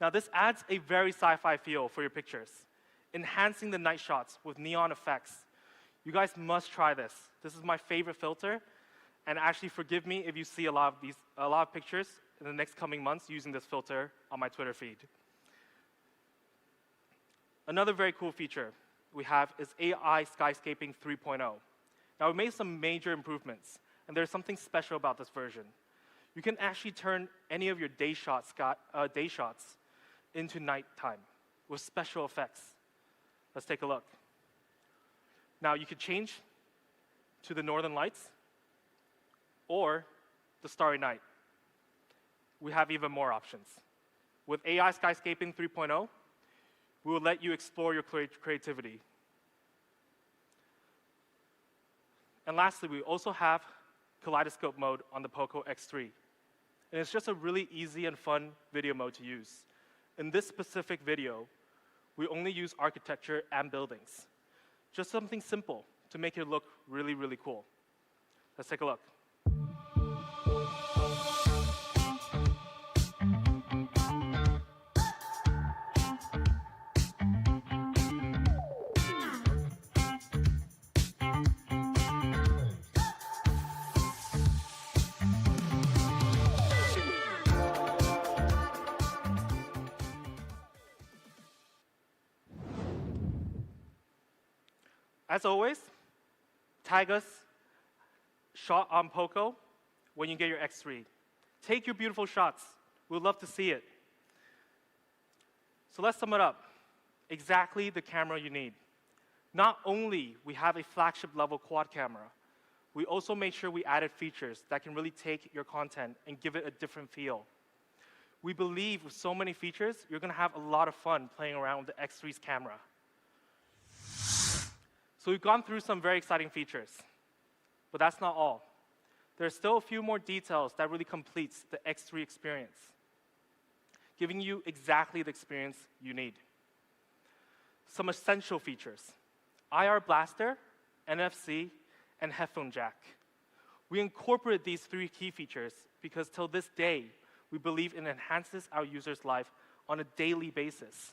Now this adds a very sci-fi feel for your pictures, enhancing the night shots with neon effects. You guys must try this. This is my favorite filter, and actually forgive me if you see a lot of pictures in the next coming months using this filter on my Twitter feed. Another very cool feature we have is AI Skyscaping 3.0. Now, we made some major improvements, and there's something special about this version. You can actually turn any of your day shots into nighttime with special effects. Let's take a look. Now, you could change to the northern lights or the starry night. We have even more options. With AI Skyscaping 3.0, we will let you explore your creativity. And lastly, we also have kaleidoscope mode on the POCO X3. And it's just a really easy and fun video mode to use. In this specific video, we only use architecture and buildings. Just something simple to make it look really, really cool. Let's take a look. As always, tag us, shot on POCO, when you get your X3. Take your beautiful shots. We'd love to see it. So let's sum it up. Exactly the camera you need. Not only we have a flagship level quad camera, we also made sure we added features that can really take your content and give it a different feel. We believe with so many features, you're going to have a lot of fun playing around with the X3's camera. So we've gone through some very exciting features, but that's not all. There's still a few more details that really completes the X3 experience, giving you exactly the experience you need. Some essential features: IR blaster, NFC, and headphone jack. We incorporated these three key features because till this day, we believe it enhances our users' life on a daily basis.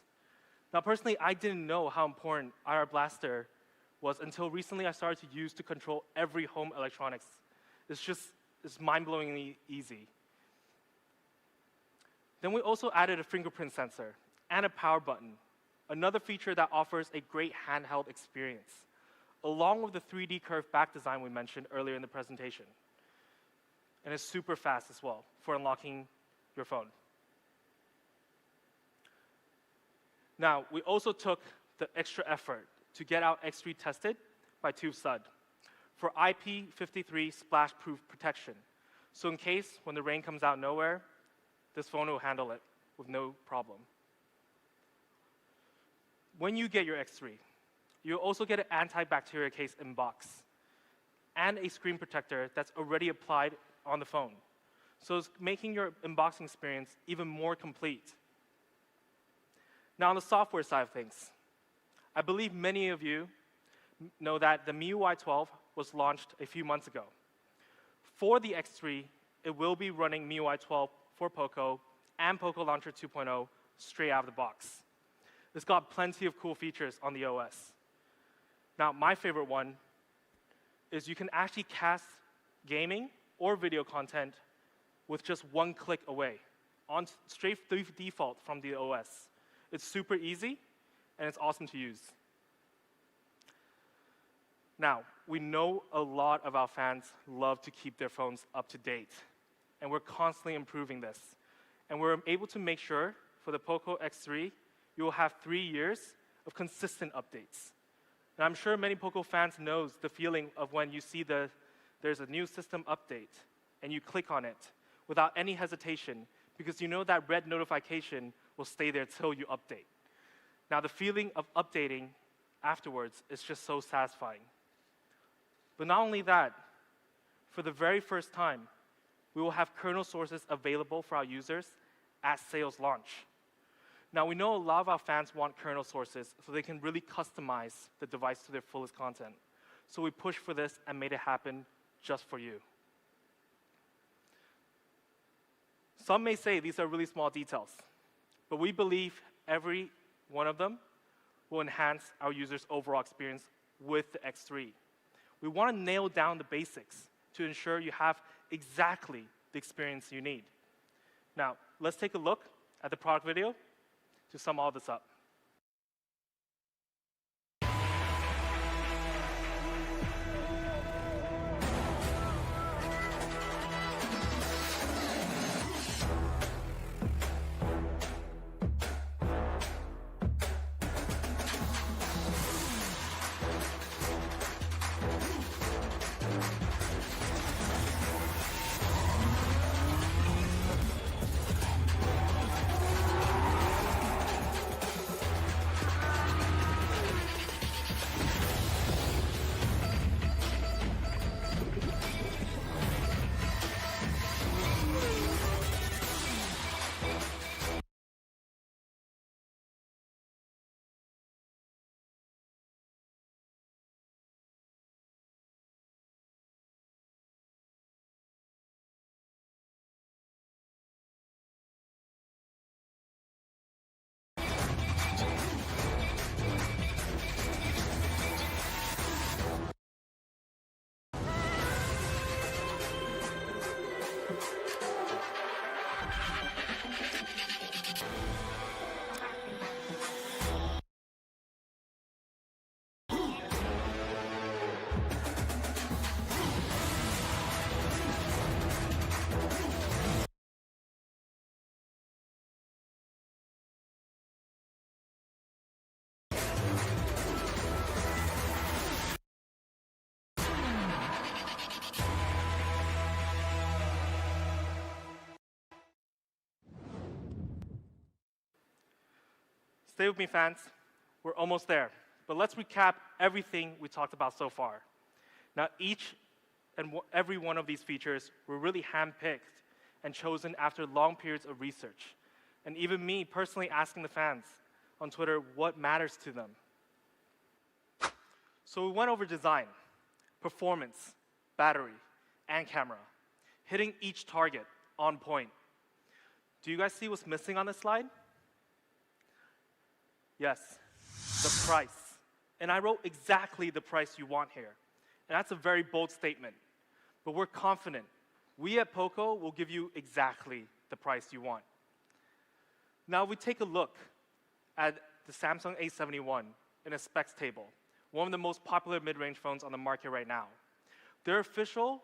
Now, personally, I didn't know how important IR blaster was until recently I started to use to control every home electronics. It's mind-blowingly easy. Then we also added a fingerprint sensor and a power button, another feature that offers a great handheld experience, along with the 3D curved back design we mentioned earlier in the presentation. And it's super fast as well for unlocking your phone. Now, we also took the extra effort to get our X3 tested by TÜV-SÜD for IP53 splash-proof protection. So in case when the rain comes out of nowhere, this phone will handle it with no problem. When you get your X3, you'll also get an antibacterial case in box and a screen protector that's already applied on the phone. So it's making your unboxing experience even more complete. Now on the software side of things, I believe many of you know that the MIUI 12 was launched a few months ago. For the X3, it will be running MIUI 12 for POCO and POCO Launcher 2.0 straight out of the box. It's got plenty of cool features on the OS. Now, my favorite one is you can actually cast gaming or video content with just one click away, on straight through default from the OS. It's super easy, and it's awesome to use. Now, we know a lot of our fans love to keep their phones up to date, and we're constantly improving this. And we're able to make sure for the POCO X3, you will have 3 years of consistent updates. And I'm sure many POCO fans knows the feeling of when you see there's a new system update, and you click on it without any hesitation, because you know that red notification will stay there till you update. Now, the feeling of updating afterwards is just so satisfying. But not only that, for the very first time, we will have kernel sources available for our users at sales launch. Now, we know a lot of our fans want kernel sources so they can really customize the device to their fullest content. So we pushed for this and made it happen just for you. Some may say these are really small details, but we believe every one of them will enhance our users' overall experience with the X3. We want to nail down the basics to ensure you have exactly the experience you need. Now, let's take a look at the product video to sum all this up. Stay with me, fans. We're almost there. But let's recap everything we talked about so far. Now, each and every one of these features were really handpicked and chosen after long periods of research. And even me personally asking the fans on Twitter what matters to them. So we went over design, performance, battery, and camera, hitting each target on point. Do you guys see what's missing on this slide? Yes, the price. And I wrote exactly the price you want here. And that's a very bold statement. But we're confident. We at POCO will give you exactly the price you want. Now we take a look at the Samsung A71 in a specs table, one of the most popular mid-range phones on the market right now. Their official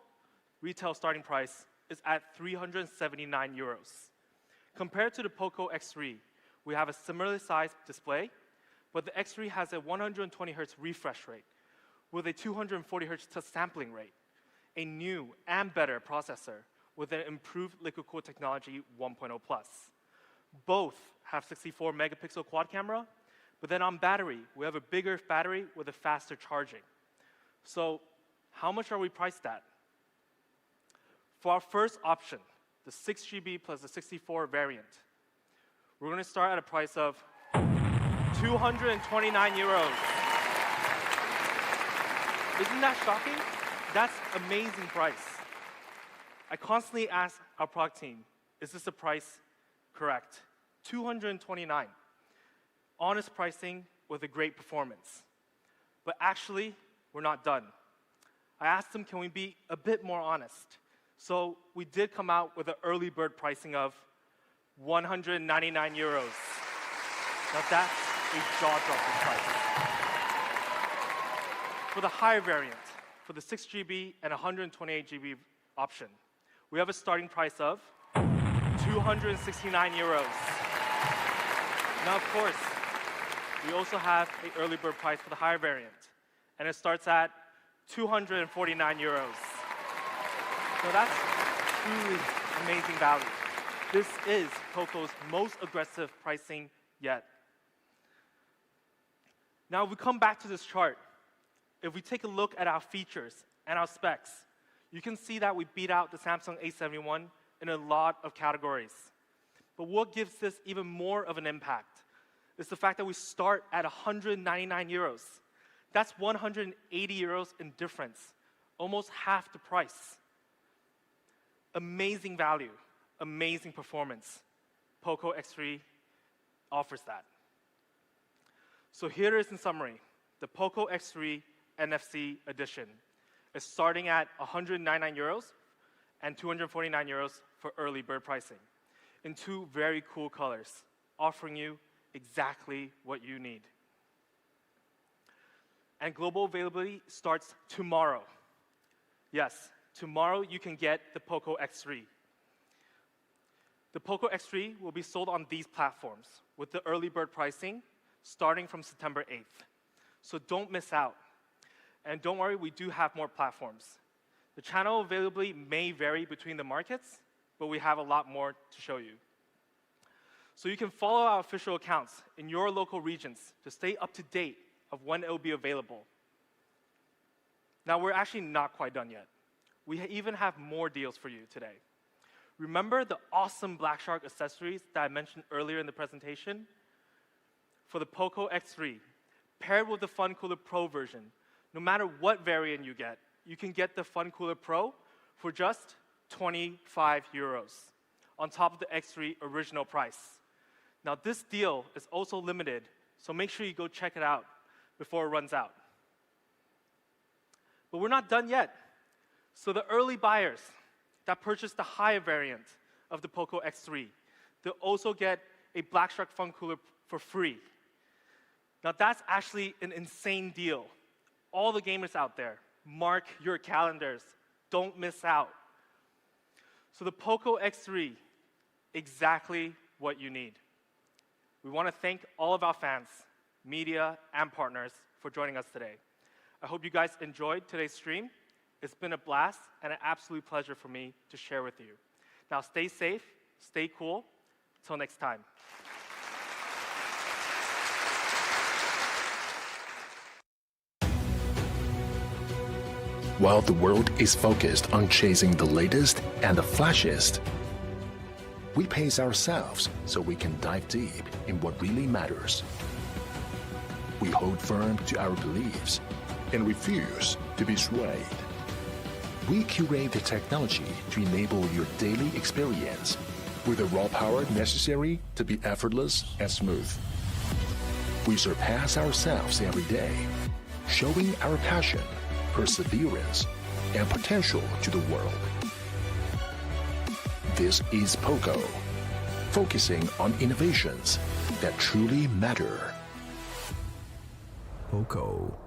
retail starting price is at 379 euros. Compared to the POCO X3, we have a similarly sized display, but the X3 has a 120 Hz refresh rate with a 240 Hz touch sampling rate, a new and better processor with an improved liquid cooled technology 1.0 plus. Both have 64 megapixel quad camera, but then on battery, we have a bigger battery with a faster charging. So how much are we priced at? For our first option, the 6GB plus the 64 variant, we're going to start at a price of 229 euros. Isn't that shocking? That's amazing price. I constantly ask our product team, is this the price correct? 229. Honest pricing with a great performance. But actually, we're not done. I asked them, can we be a bit more honest? So we did come out with an early bird pricing of 199 euros. Now that's a jaw-dropping price. For the higher variant, for the 6GB and 128GB option, we have a starting price of 269 euros. Now, of course, we also have an early bird price for the higher variant, and it starts at 249 euros. So that's truly amazing value. This is POCO's most aggressive pricing yet. Now, if we come back to this chart, if we take a look at our features and our specs, you can see that we beat out the Samsung A71 in a lot of categories. But what gives this even more of an impact is the fact that we start at 199 euros. That's 180 euros in difference, almost half the price. Amazing value, amazing performance. POCO X3 offers that. So here is in summary, the POCO X3 NFC edition is starting at 199 euros and 249 euros for early bird pricing in two very cool colors, offering you exactly what you need. And global availability starts tomorrow. Yes, tomorrow you can get the POCO X3. The POCO X3 will be sold on these platforms with the early bird pricing starting from September 8th. So don't miss out. And don't worry, we do have more platforms. The channel availability may vary between the markets, but we have a lot more to show you. So you can follow our official accounts in your local regions to stay up to date of when it will be available. Now, we're actually not quite done yet. We even have more deals for you today. Remember the awesome Black Shark accessories that I mentioned earlier in the presentation? For the POCO X3, paired with the Fun Cooler Pro version, no matter what variant you get, you can get the Fun Cooler Pro for just 25 euros on top of the X3 original price. Now, this deal is also limited, so make sure you go check it out before it runs out. But we're not done yet. So the early buyers that purchase the higher variant of the POCO X3, they'll also get a Black Shark Fun Cooler for free. Now, that's actually an insane deal. All the gamers out there, mark your calendars. Don't miss out. So the POCO X3, exactly what you need. We want to thank all of our fans, media, and partners for joining us today. I hope you guys enjoyed today's stream. It's been a blast and an absolute pleasure for me to share with you. Now stay safe, stay cool. Till next time. While the world is focused on chasing the latest and the flashiest, we pace ourselves so we can dive deep in what really matters. We hold firm to our beliefs and refuse to be swayed. We curate the technology to enable your daily experience with the raw power necessary to be effortless and smooth. We surpass ourselves every day, showing our passion, perseverance, and potential to the world. This is POCO, focusing on innovations that truly matter. POCO.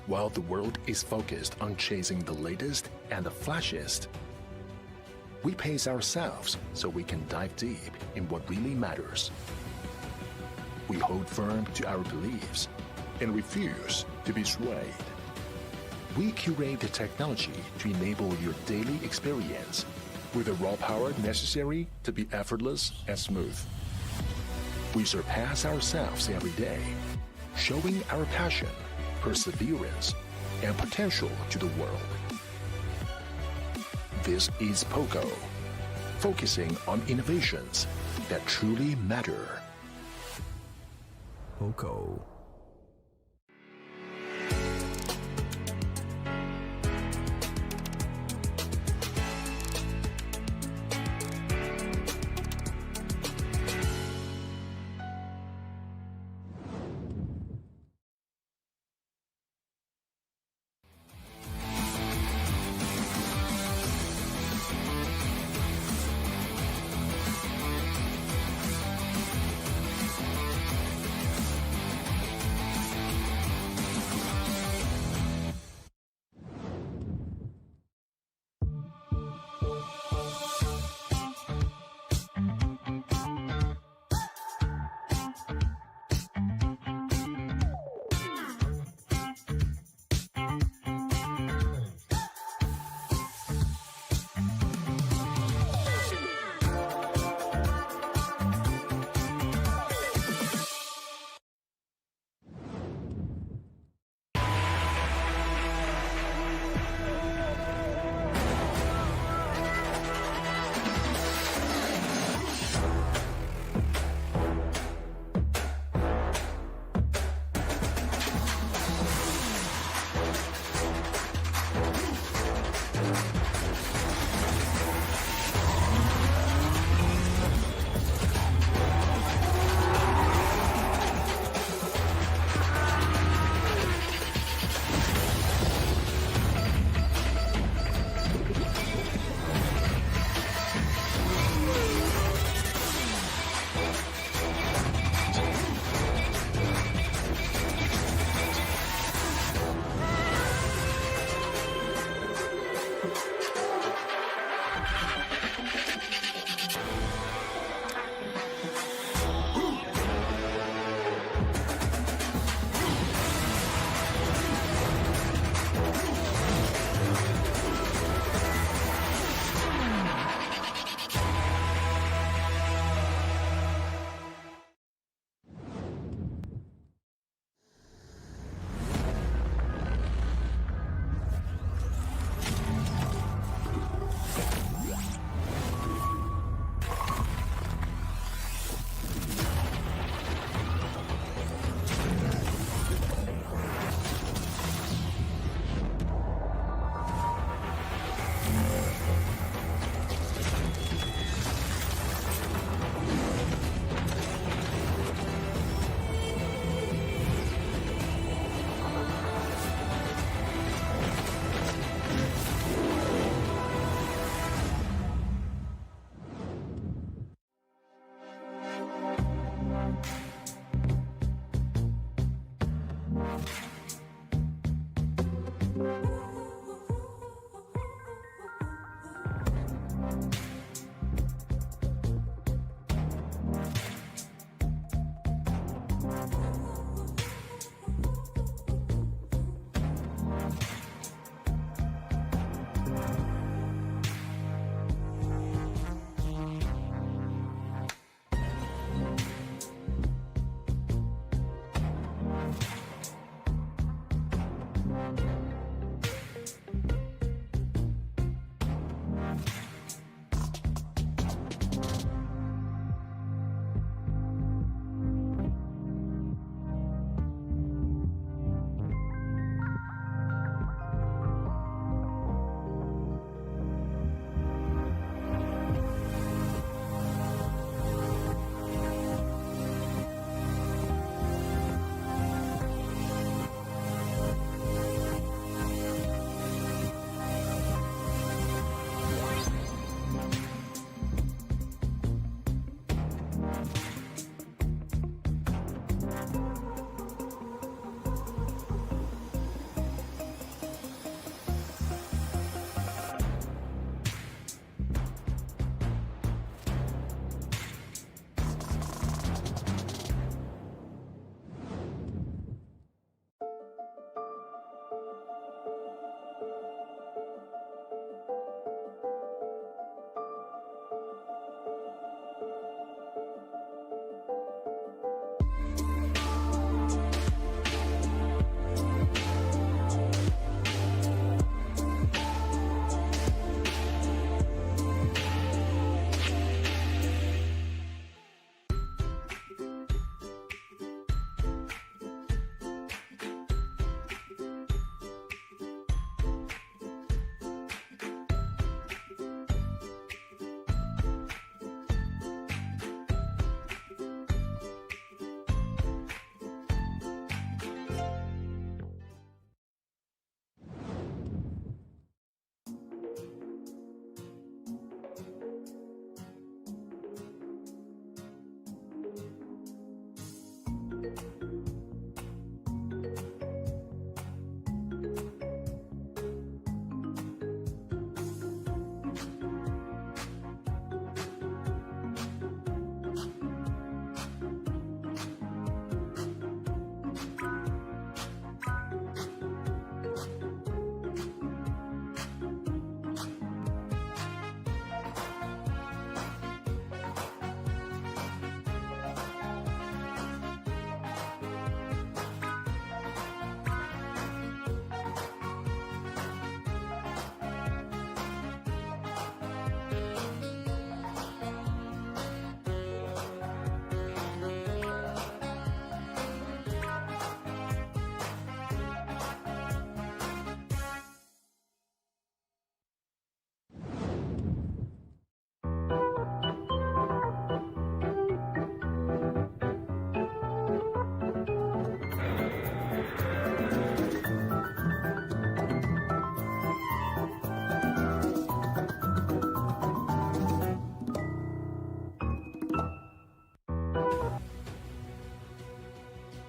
While the world is focused on chasing the latest and the flashiest, we pace ourselves so we can dive deep in what really matters. We hold firm to our beliefs and refuse to be swayed. We curate the technology to enable your daily experience with the raw power necessary to be effortless and smooth. We surpass ourselves every day, showing our passion, perseverance, and potential to the world. This is POCO, focusing on innovations that truly matter. POCO.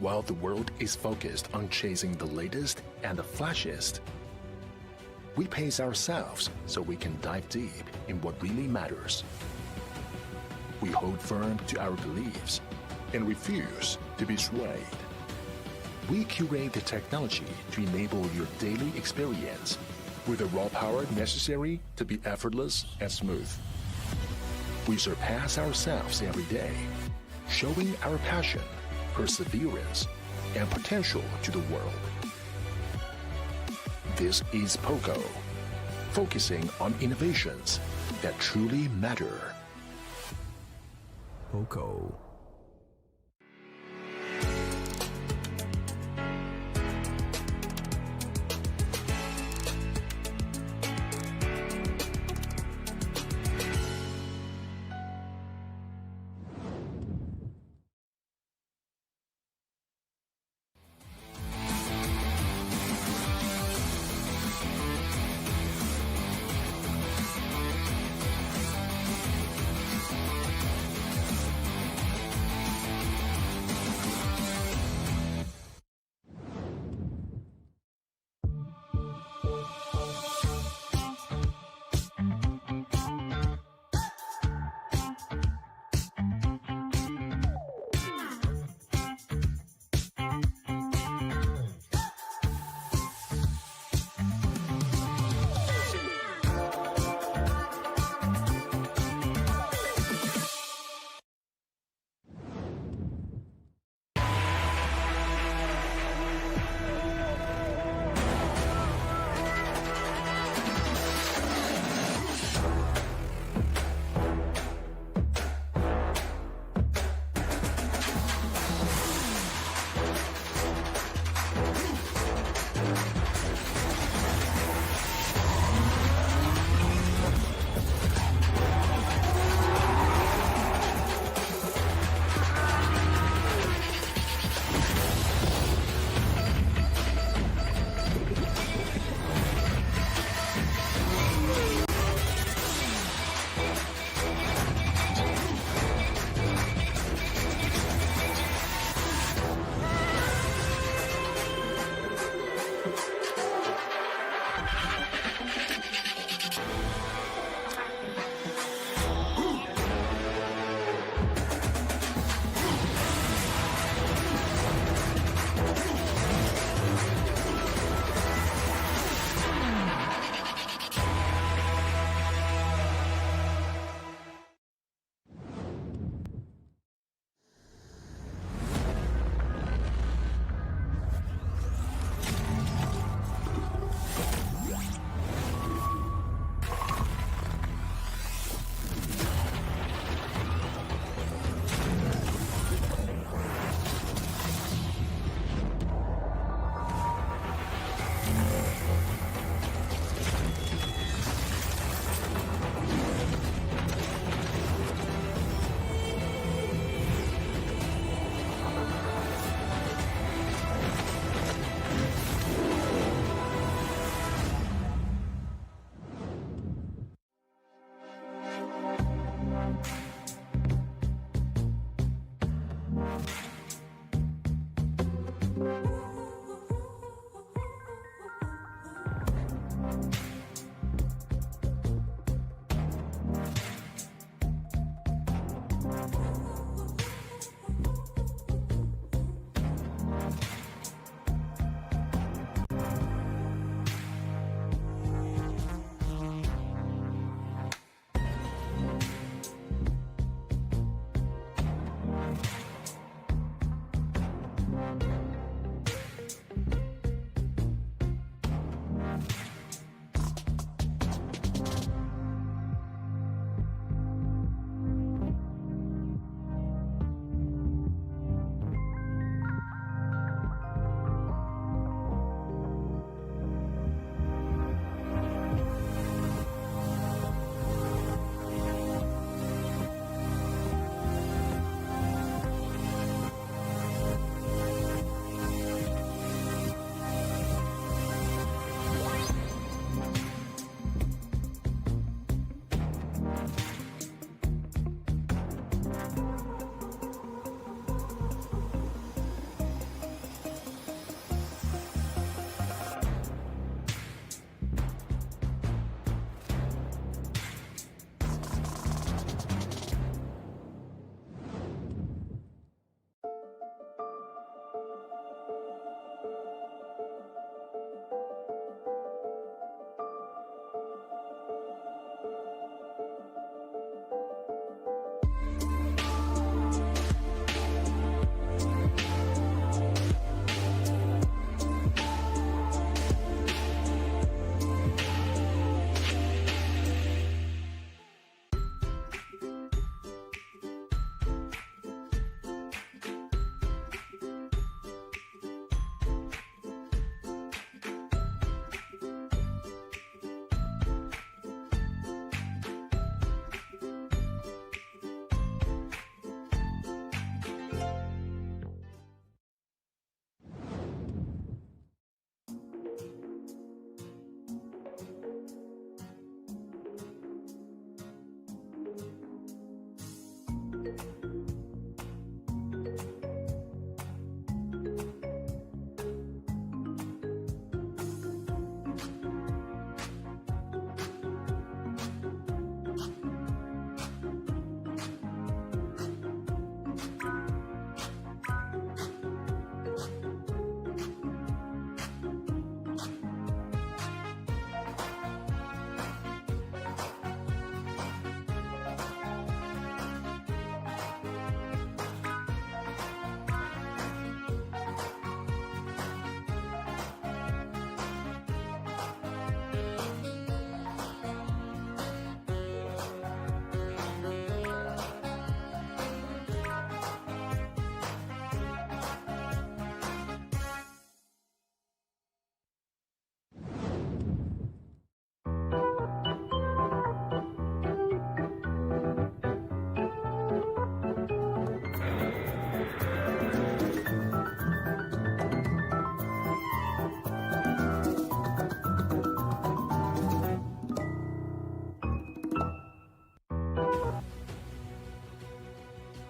While the world is focused on chasing the latest and the flashiest, we pace ourselves so we can dive deep in what really matters. We hold firm to our beliefs and refuse to be swayed. We curate the technology to enable your daily experience with the raw power necessary to be effortless and smooth. We surpass ourselves every day, showing our passion, perseverance, and potential to the world. This is POCO, focusing on innovations that truly matter. POCO.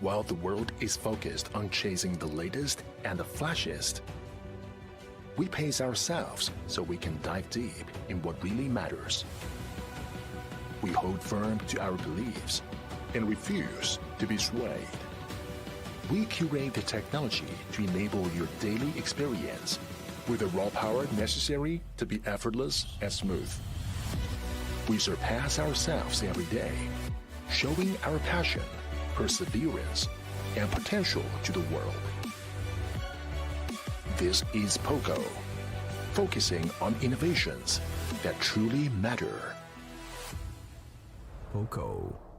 While the world is focused on chasing the latest and the flashiest, we pace ourselves so we can dive deep in what really matters. We hold firm to our beliefs and refuse to be swayed. We curate the technology to enable your daily experience with the raw power necessary to be effortless and smooth. We surpass ourselves every day, showing our passion, perseverance, and potential to the world. This is POCO, focusing on innovations that truly matter. POCO.